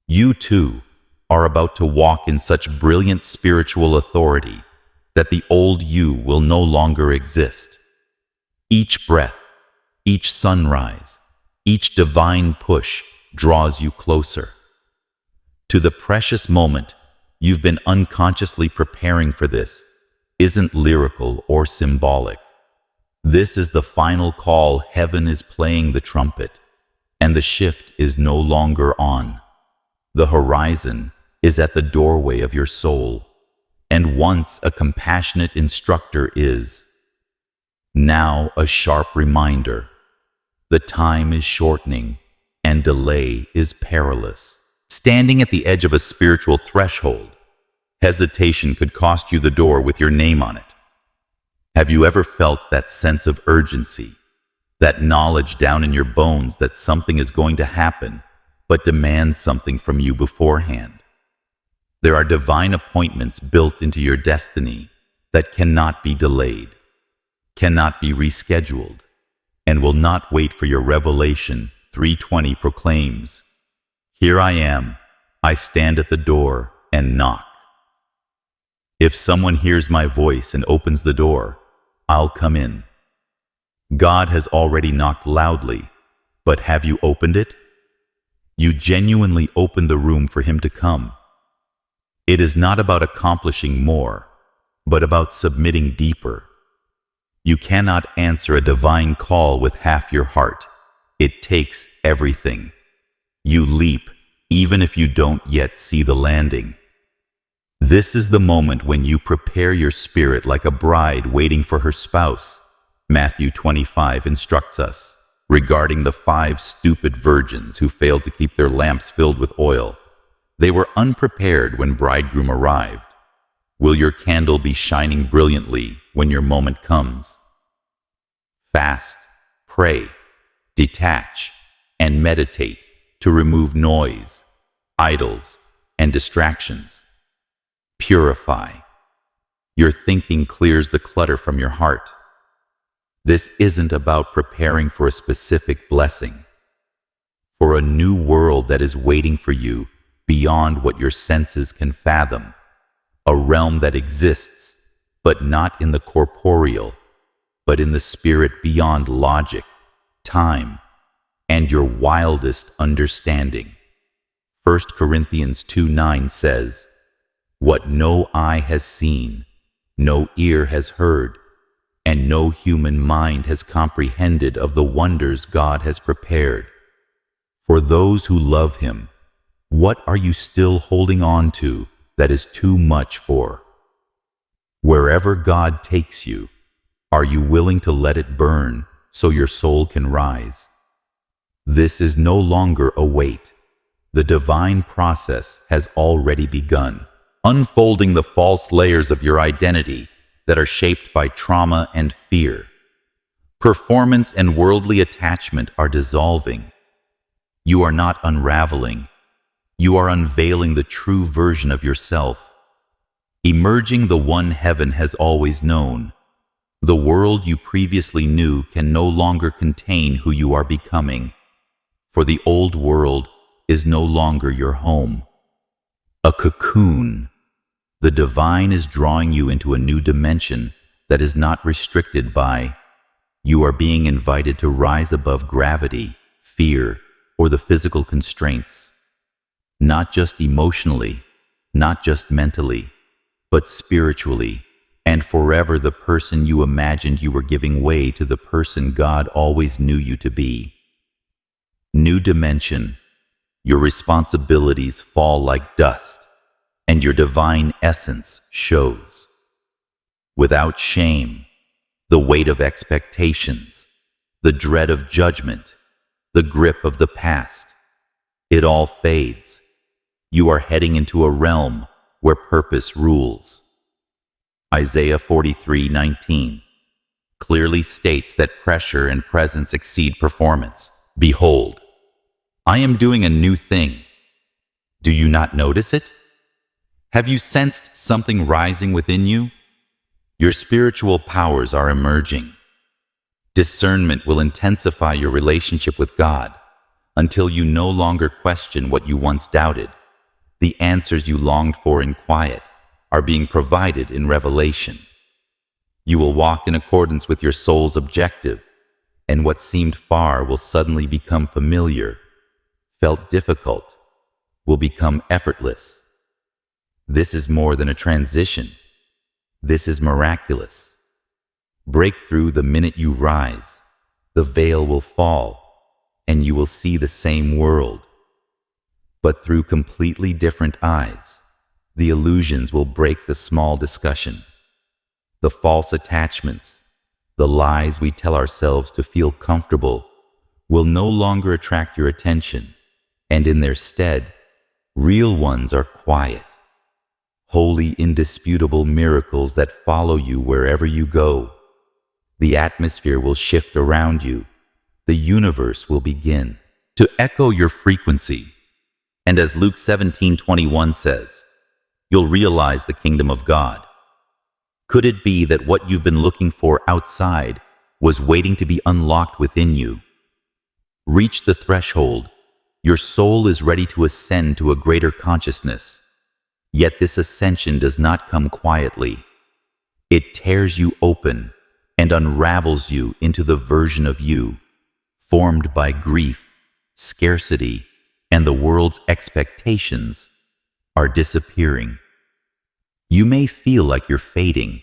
You too are about to walk in such brilliant spiritual authority that the old you will no longer exist. Each breath, each sunrise, each divine push draws you closer to the precious moment. You've been unconsciously preparing for this isn't lyrical or symbolic. This is the final call. Heaven is playing the trumpet, and the shift is no longer on. The horizon is at the doorway of your soul, and once a compassionate instructor is now a sharp reminder. The time is shortening, and delay is perilous. Standing at the edge of a spiritual threshold, hesitation could cost you the door with your name on it. Have you ever felt that sense of urgency, that knowledge down in your bones that something is going to happen, but demands something from you beforehand? There are divine appointments built into your destiny that cannot be delayed, cannot be rescheduled, and will not wait for your revelation. 3:20 proclaims, "Here I am, I stand at the door and knock. If someone hears my voice and opens the door, I'll come in." God has already knocked loudly, but have you opened it? You genuinely opened the room for him to come. It is not about accomplishing more, but about submitting deeper. You cannot answer a divine call with half your heart. It takes everything. You leap, even if you don't yet see the landing. This is the moment when you prepare your spirit like a bride waiting for her spouse. Matthew 25 instructs us regarding the 5 stupid virgins who failed to keep their lamps filled with oil. They were unprepared when bridegroom arrived. Will your candle be shining brilliantly when your moment comes? Fast, pray, detach, and meditate to remove noise, idols, and distractions. Purify. Your thinking clears the clutter from your heart. This isn't about preparing for a specific blessing, for a new world that is waiting for you beyond what your senses can fathom, a realm that exists, but not in the corporeal, but in the spirit beyond logic, time, and your wildest understanding. 1 Corinthians 2:9 says, "What no eye has seen, no ear has heard, and no human mind has comprehended of the wonders God has prepared for those who love him." What are you still holding on to that is too much for? Wherever God takes you, are you willing to let it burn so your soul can rise? This is no longer a wait. The divine process has already begun, unfolding the false layers of your identity that are shaped by trauma and fear. Performance and worldly attachment are dissolving. You are not unraveling. You are unveiling the true version of yourself, emerging the one heaven has always known. The world you previously knew can no longer contain who you are becoming, for the old world is no longer your home. A cocoon. The divine is drawing you into a new dimension that is not restricted by. You are being invited to rise above gravity, fear, or the physical constraints. Not just emotionally, not just mentally, but spiritually, and forever the person you imagined you were giving way to the person God always knew you to be. New dimension. Your responsibilities fall like dust, and your divine essence shows. Without shame, the weight of expectations, the dread of judgment, the grip of the past, it all fades. You are heading into a realm where purpose rules. Isaiah 43:19 clearly states that pressure and presence exceed performance. Behold, I am doing a new thing. Do you not notice it? Have you sensed something rising within you? Your spiritual powers are emerging. Discernment will intensify your relationship with God until you no longer question what you once doubted. The answers you longed for in quiet are being provided in revelation. You will walk in accordance with your soul's objective, and what seemed far will suddenly become familiar, felt difficult, will become effortless. This is more than a transition. This is miraculous. Break through the minute you rise. The veil will fall, and you will see the same world, but through completely different eyes. The illusions will break the small discussion. The false attachments, the lies we tell ourselves to feel comfortable, will no longer attract your attention, and in their stead, real ones are quiet. Holy, indisputable miracles that follow you wherever you go. The atmosphere will shift around you. The universe will begin to echo your frequency. And as Luke 17:21 says, you'll realize the kingdom of God. Could it be that what you've been looking for outside was waiting to be unlocked within you? Reach the threshold. Your soul is ready to ascend to a greater consciousness. Yet this ascension does not come quietly. It tears you open and unravels you into the version of you, formed by grief, scarcity, and the world's expectations, are disappearing. You may feel like you're fading,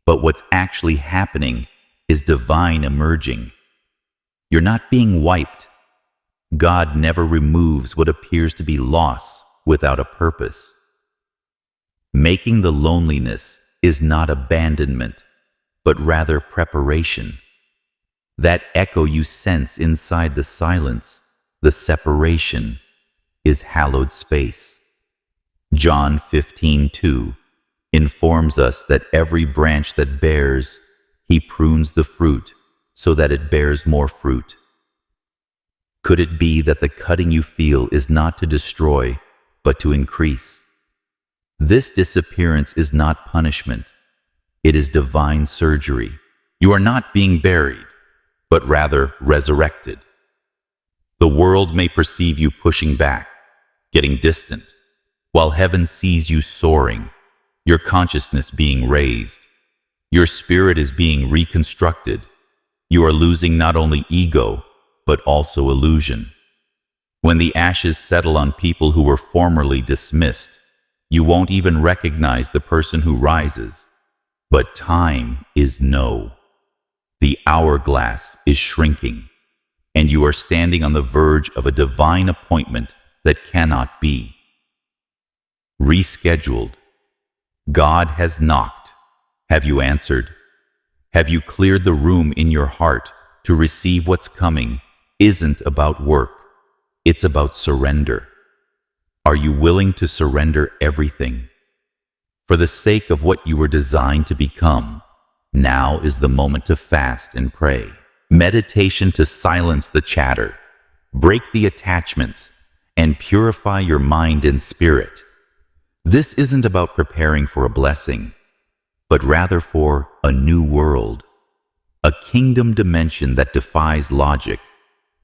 but what's actually happening is divine emerging. You're not being wiped. God never removes what appears to be loss without a purpose. Making the loneliness is not abandonment, but rather preparation. That echo you sense inside the silence, the separation, is hallowed space. John 15:2 informs us that every branch that bears, he prunes the fruit so that it bears more fruit. Could it be that the cutting you feel is not to destroy, but to increase? This disappearance is not punishment. It is divine surgery. You are not being buried, but rather resurrected. The world may perceive you pushing back, getting distant, while heaven sees you soaring, your consciousness being raised. Your spirit is being reconstructed. You are losing not only ego, but also illusion. When the ashes settle on people who were formerly dismissed, you won't even recognize the person who rises. But time is no. The hourglass is shrinking, and you are standing on the verge of a divine appointment that cannot be. Rescheduled. God has knocked. Have you answered? Have you cleared the room in your heart to receive what's coming? Isn't about work. It's about surrender. Are you willing to surrender everything? For the sake of what you were designed to become, now is the moment to fast and pray. Meditation to silence the chatter, break the attachments, and purify your mind and spirit. This isn't about preparing for a blessing, but rather for a new world, a kingdom dimension that defies logic,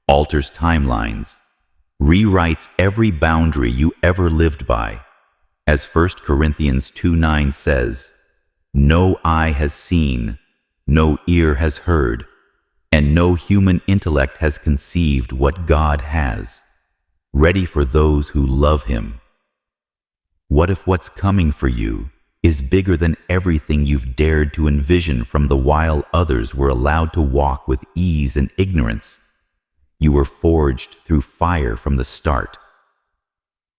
alters timelines, rewrites every boundary you ever lived by. As 1 Corinthians 2:9 says, "No eye has seen, no ear has heard, and no human intellect has conceived what God has, ready for those who love Him." What if what's coming for you is bigger than everything you've dared to envision from the while others were allowed to walk with ease and ignorance? You were forged through fire from the start.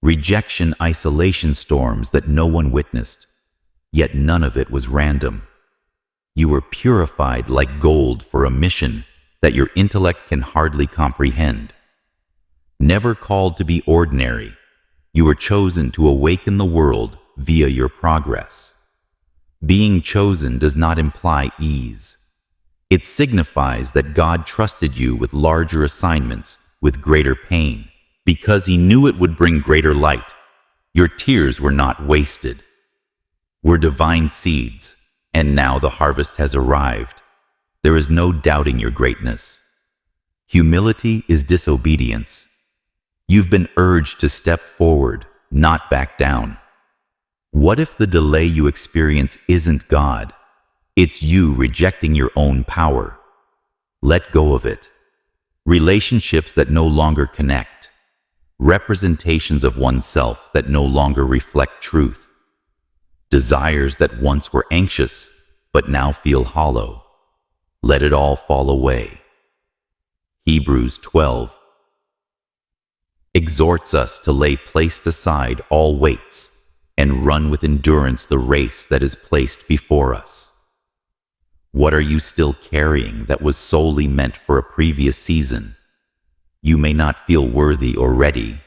Rejection, isolation storms that no one witnessed, yet none of it was random. You were purified like gold for a mission that your intellect can hardly comprehend. Never called to be ordinary, you were chosen to awaken the world via your progress. Being chosen does not imply ease. It signifies that God trusted you with larger assignments, with greater pain, because He knew it would bring greater light. Your tears were not wasted. Were divine seeds, and now the harvest has arrived. There is no doubting your greatness. Humility is disobedience. You've been urged to step forward, not back down. What if the delay you experience isn't God? It's you rejecting your own power. Let go of it. Relationships that no longer connect. Representations of oneself that no longer reflect truth. Desires that once were anxious, but now feel hollow. Let it all fall away. Hebrews 12 exhorts us to lay placed aside all weights and run with endurance the race that is placed before us. What are you still carrying that was solely meant for a previous season? You may not feel worthy or ready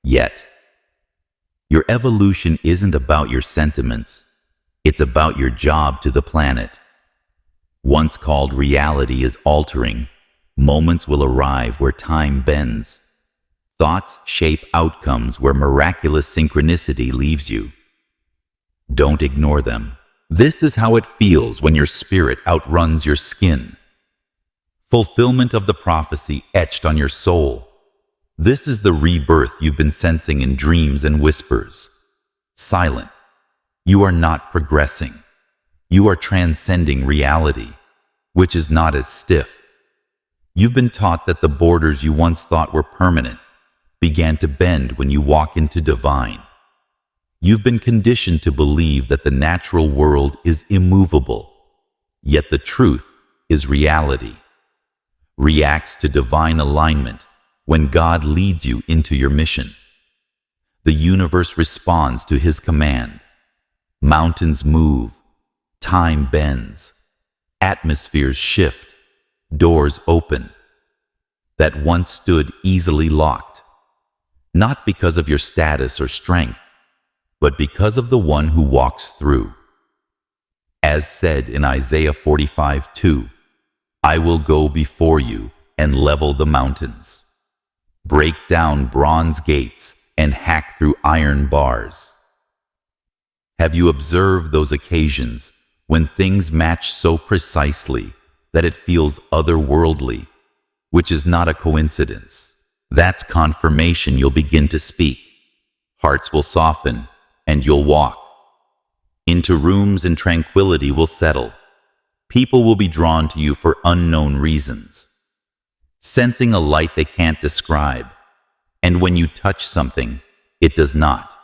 yet. Your evolution isn't about your sentiments. It's about your job to the planet. Once called reality is altering, moments will arrive where time bends. Thoughts shape outcomes where miraculous synchronicity leaves you. Don't ignore them. This is how it feels when your spirit outruns your skin. Fulfillment of the prophecy etched on your soul. This is the rebirth you've been sensing in dreams and whispers. Silent. You are not progressing. You are transcending reality, which is not as stiff. You've been taught that the borders you once thought were permanent began to bend when you walk into divine. You've been conditioned to believe that the natural world is immovable, yet the truth is reality. Reacts to divine alignment when God leads you into your mission. The universe responds to His command. Mountains move, time bends, atmospheres shift, doors open that once stood easily locked, not because of your status or strength, but because of the one who walks through. As said in Isaiah 45:2, "I will go before you and level the mountains, break down bronze gates and hack through iron bars." Have you observed those occasions when things match so precisely that it feels otherworldly, which is not a coincidence? That's confirmation you'll begin to speak. Hearts will soften, and you'll walk. Into rooms and tranquility will settle. People will be drawn to you for unknown reasons, sensing a light they can't describe. And when you touch something, it does not.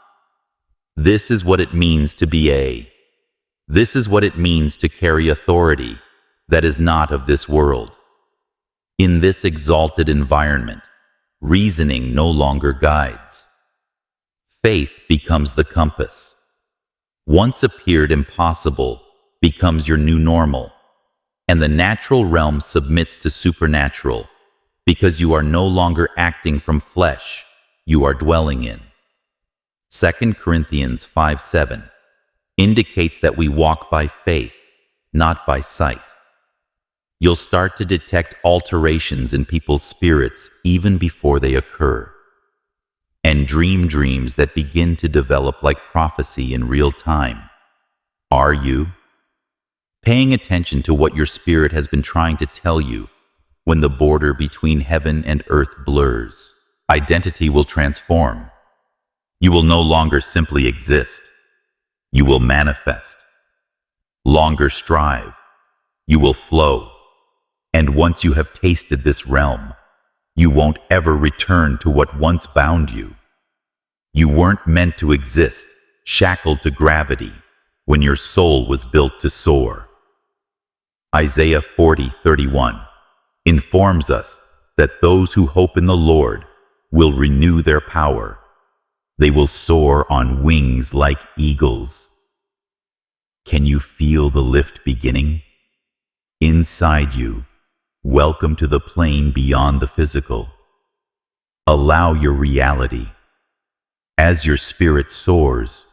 This is what it means to be This is what it means to carry authority that is not of this world. In this exalted environment, reasoning no longer guides. Faith becomes the compass. Once appeared impossible becomes your new normal, and the natural realm submits to supernatural because you are no longer acting from flesh, you are dwelling in. 2 Corinthians 5:7 indicates that we walk by faith, not by sight. You'll start to detect alterations in people's spirits even before they occur, and dream dreams that begin to develop like prophecy in real time. Are you? paying attention to what your spirit has been trying to tell you when the border between heaven and earth blurs. Identity will transform. You will no longer simply exist. You will manifest. Longer strive. You will flow. And once you have tasted this realm, you won't ever return to what once bound you. You weren't meant to exist, shackled to gravity, when your soul was built to soar. Isaiah 40:31 informs us that those who hope in the Lord will renew their power. They will soar on wings like eagles. Can you feel the lift beginning? Inside you, welcome to the plane beyond the physical. Allow your reality. As your spirit soars,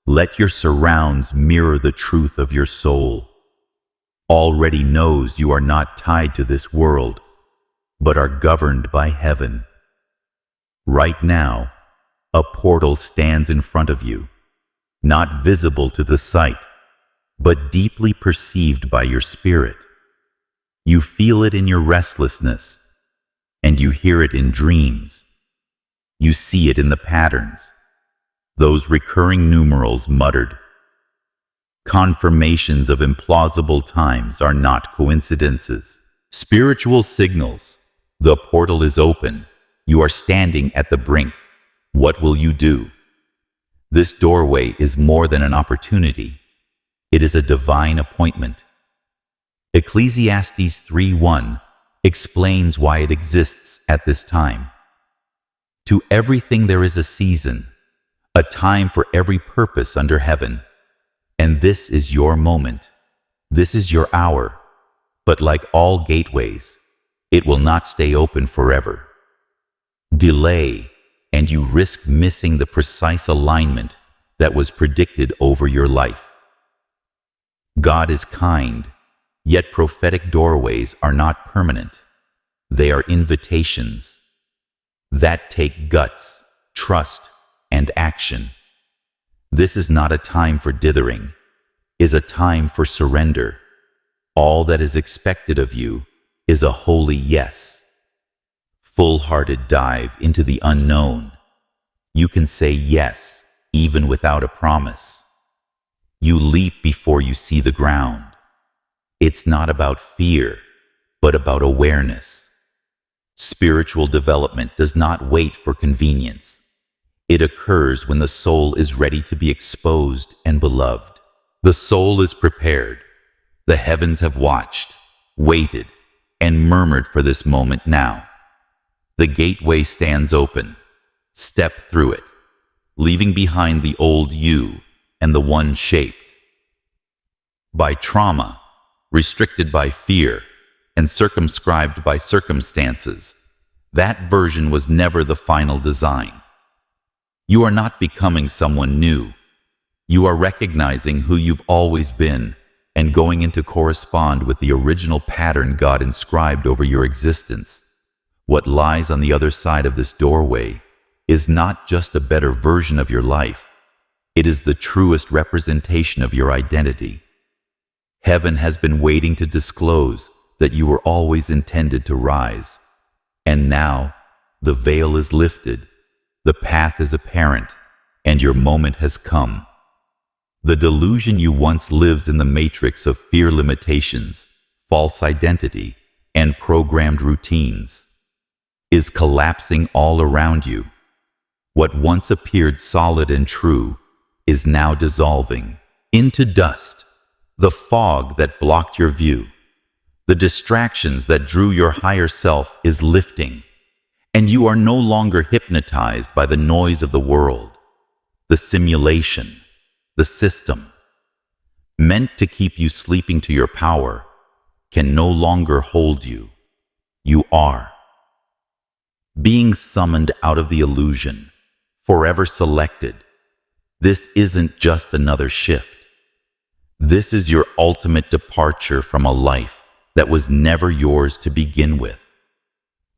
let your surrounds mirror the truth of your soul. Already knows you are not tied to this world, but are governed by heaven. Right now, a portal stands in front of you, not visible to the sight, but deeply perceived by your spirit. You feel it in your restlessness, and you hear it in dreams. You see it in the patterns, those recurring numerals muttered. Confirmations of implausible times are not coincidences. Spiritual signals. The portal is open. You are standing at the brink. What will you do? This doorway is more than an opportunity. It is a divine appointment. Ecclesiastes 3:1 explains why it exists at this time. To everything there is a season, a time for every purpose under heaven. And this is your moment. This is your hour. But like all gateways, it will not stay open forever. Delay, and you risk missing the precise alignment that was predicted over your life. God is kind, yet prophetic doorways are not permanent. They are invitations that take guts, trust, and action. This is not a time for dithering, is a time for surrender. All that is expected of you is a holy yes. Full-hearted dive into the unknown. You can say yes, even without a promise. You leap before you see the ground. It's not about fear, but about awareness. Spiritual development does not wait for convenience. It occurs when the soul is ready to be exposed and beloved. The soul is prepared. The heavens have watched, waited, and murmured for this moment now. The gateway stands open. Step through it, leaving behind the old you and the one shaped by trauma, restricted by fear, and circumscribed by circumstances. That version was never the final design. You are not becoming someone new. You are recognizing who you've always been and going in to correspond with the original pattern God inscribed over your existence. What lies on the other side of this doorway is not just a better version of your life. It is the truest representation of your identity. Heaven has been waiting to disclose that you were always intended to rise. And now, the veil is lifted, the path is apparent, and your moment has come. The delusion you once lives in the matrix of fear limitations, false identity, and programmed routines is collapsing all around you. What once appeared solid and true is now dissolving into dust. The fog that blocked your view, the distractions that drew your higher self is lifting, and you are no longer hypnotized by the noise of the world, the simulation, the system. Meant to keep you sleeping to your power can no longer hold you. You are being summoned out of the illusion, forever selected. This isn't just another shift. This is your ultimate departure from a life that was never yours to begin with.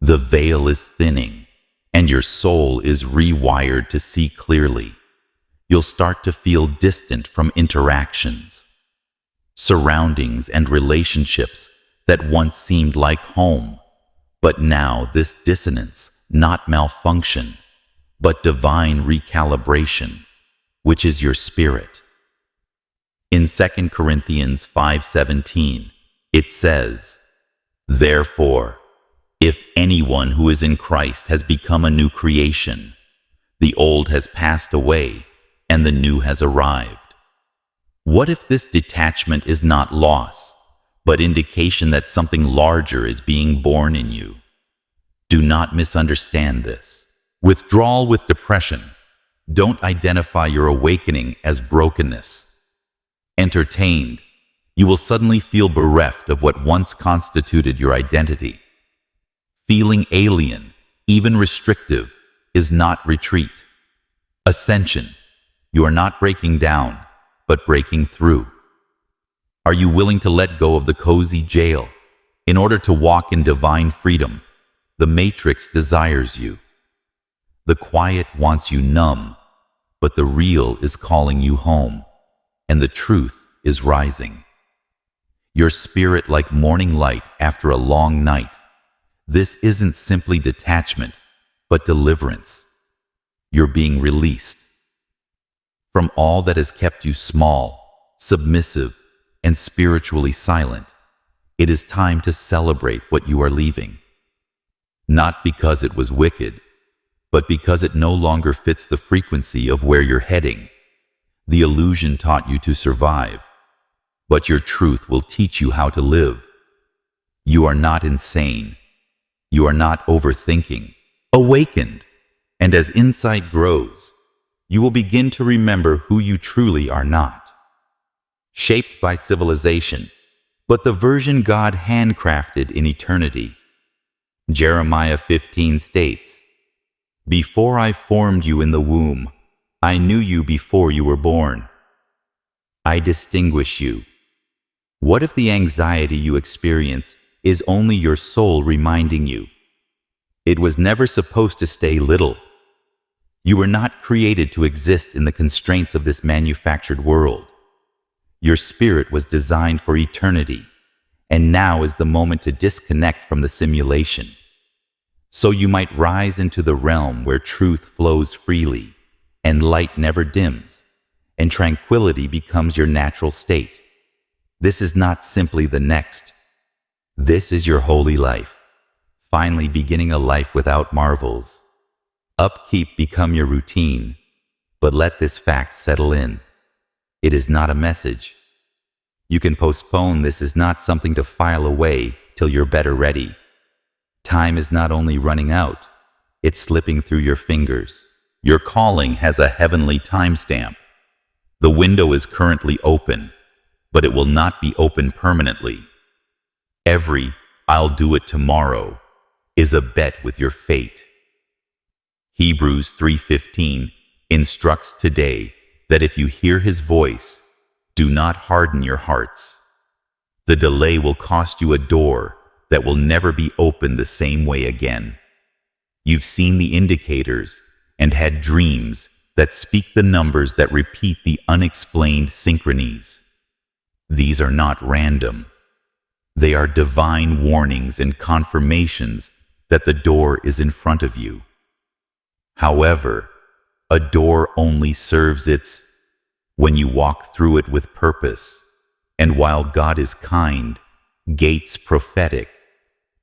The veil is thinning, and your soul is rewired to see clearly. You'll start to feel distant from interactions. surroundings and relationships that once seemed like home. But now this dissonance, not malfunction, but divine recalibration, which is your spirit. In 2 Corinthians 5:17, it says, "Therefore, if anyone who is in Christ has become a new creation, the old has passed away and the new has arrived." What if this detachment is not loss, but indication that something larger is being born in you? Do not misunderstand this. Withdrawal with depression. Don't identify your awakening as brokenness. Entertained, you will suddenly feel bereft of what once constituted your identity. Feeling alien, even restrictive, is not retreat. Ascension. You are not breaking down, but breaking through. Are you willing to let go of the cozy jail in order to walk in divine freedom? The matrix desires you. The quiet wants you numb, but the real is calling you home, and the truth is rising. Your spirit like morning light after a long night. This isn't simply detachment, but deliverance. You're being released from all that has kept you small, submissive, and spiritually silent. It is time to celebrate what you are leaving. Not because it was wicked, but because it no longer fits the frequency of where you're heading. The illusion taught you to survive, but your truth will teach you how to live. You are not insane. You are not overthinking. Awakened. And as insight grows, you will begin to remember who you truly are not. Shaped by civilization, but the version God handcrafted in eternity. Jeremiah 15 states, "Before I formed you in the womb, I knew you before you were born. I distinguish you." What if the anxiety you experience is only your soul reminding you? It was never supposed to stay little. You were not created to exist in the constraints of this manufactured world. Your spirit was designed for eternity, and now is the moment to disconnect from the simulation, so you might rise into the realm where truth flows freely, and light never dims, and tranquility becomes your natural state. This is not simply the next. This is your holy life, finally beginning a life without marvels. Upkeep become your routine, but let this fact settle in. It is not a message. You can postpone. This is not something to file away till you're better ready. Time is not only running out, it's slipping through your fingers. Your calling has a heavenly timestamp. The window is currently open, but it will not be open permanently. Every "I'll do it tomorrow" is a bet with your fate. Hebrews 3:15 instructs today that if you hear his voice, do not harden your hearts. The delay will cost you a door that will never be opened the same way again. You've seen the indicators and had dreams that speak the numbers that repeat the unexplained synchronies. These are not random. They are divine warnings and confirmations that the door is in front of you. However, a door only serves when you walk through it with purpose. And while God is kind, gates prophetic,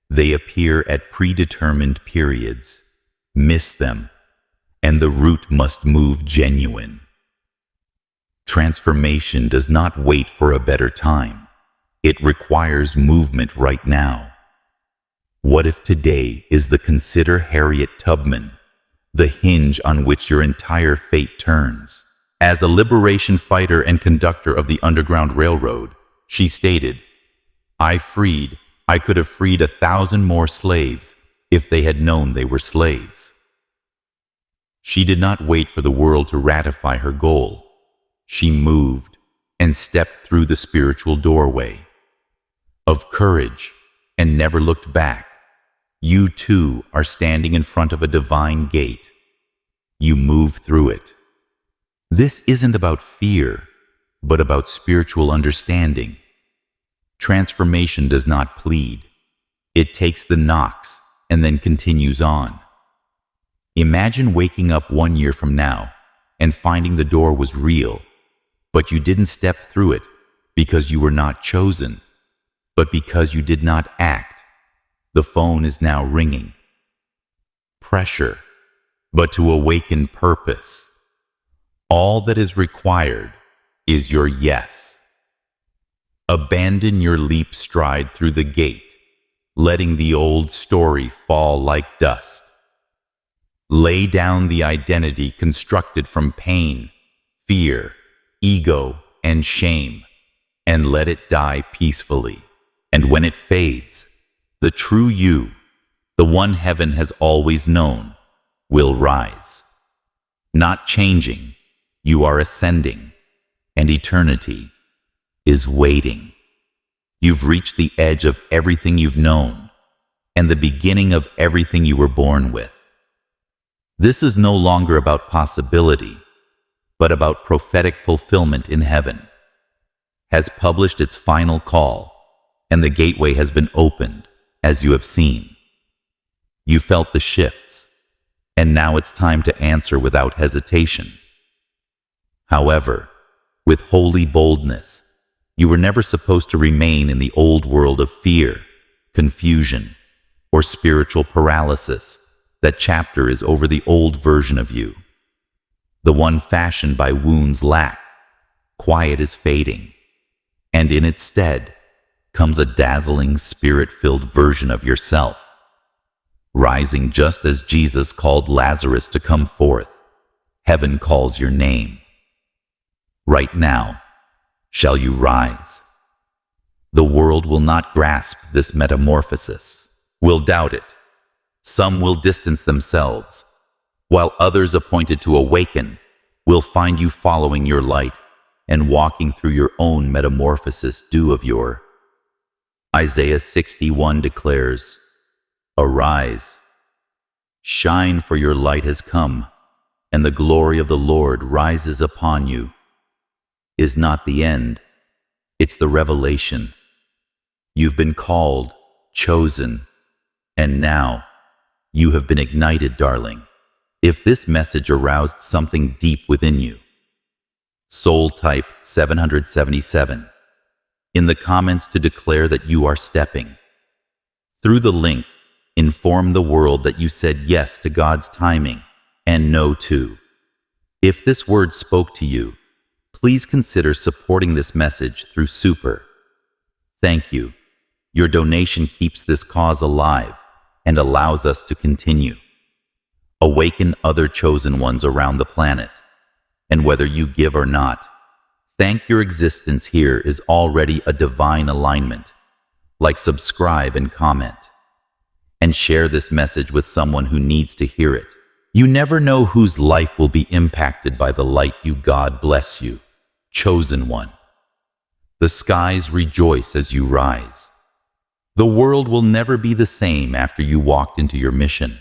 they appear at predetermined periods. Miss them, and the root must move genuine. Transformation does not wait for a better time. It requires movement right now. What if today is the "Consider Harriet Tubman," the hinge on which your entire fate turns? As a liberation fighter and conductor of the Underground Railroad, she stated, I could have freed 1,000 more slaves if they had known they were slaves." She did not wait for the world to ratify her goal. She moved and stepped through the spiritual doorway of courage and never looked back. You too are standing in front of a divine gate. You move through it. This isn't about fear, but about spiritual understanding. Transformation does not plead. It takes the knocks and then continues on. Imagine waking up 1 year from now and finding the door was real, but you didn't step through it because you were not chosen, but because you did not act. The phone is now ringing. Pressure, but to awaken purpose. All that is required is your yes. Abandon your leap stride through the gate, letting the old story fall like dust. Lay down the identity constructed from pain, fear, ego, and shame, and let it die peacefully. And when it fades, the true you, the one heaven has always known, will rise. Not changing, you are ascending, and eternity is waiting. You've reached the edge of everything you've known, and the beginning of everything you were born with. This is no longer about possibility, but about prophetic fulfillment in heaven. Has published its final call, and the gateway has been opened, as you have seen. You felt the shifts, and now it's time to answer without hesitation. However, with holy boldness, you were never supposed to remain in the old world of fear, confusion, or spiritual paralysis. That chapter is over the old version of you. The one fashioned by wounds lack, quiet is fading, and in its stead comes a dazzling spirit-filled version of yourself, rising just as Jesus called Lazarus to come forth. Heaven calls your name. Right now, shall you rise? The world will not grasp this metamorphosis, will doubt it. Some will distance themselves, while others appointed to awaken will find you following your light and walking through your own metamorphosis due of your. Isaiah 61 declares, "Arise, shine, for your light has come, and the glory of the Lord rises upon you." Is not the end, it's the revelation. You've been called, chosen, and now you have been ignited, darling. If this message aroused something deep within you, Soul Type 777 in the comments to declare that you are stepping. Through the link, inform the world that you said yes to God's timing and no to. If this word spoke to you, please consider supporting this message through Super. Thank you. Your donation keeps this cause alive and allows us to continue. Awaken other chosen ones around the planet. And whether you give or not, thank your existence here is already a divine alignment. Like, subscribe, and comment. And share this message with someone who needs to hear it. You never know whose life will be impacted by the light you. God bless you, chosen one. The skies rejoice as you rise. The world will never be the same after you walked into your mission.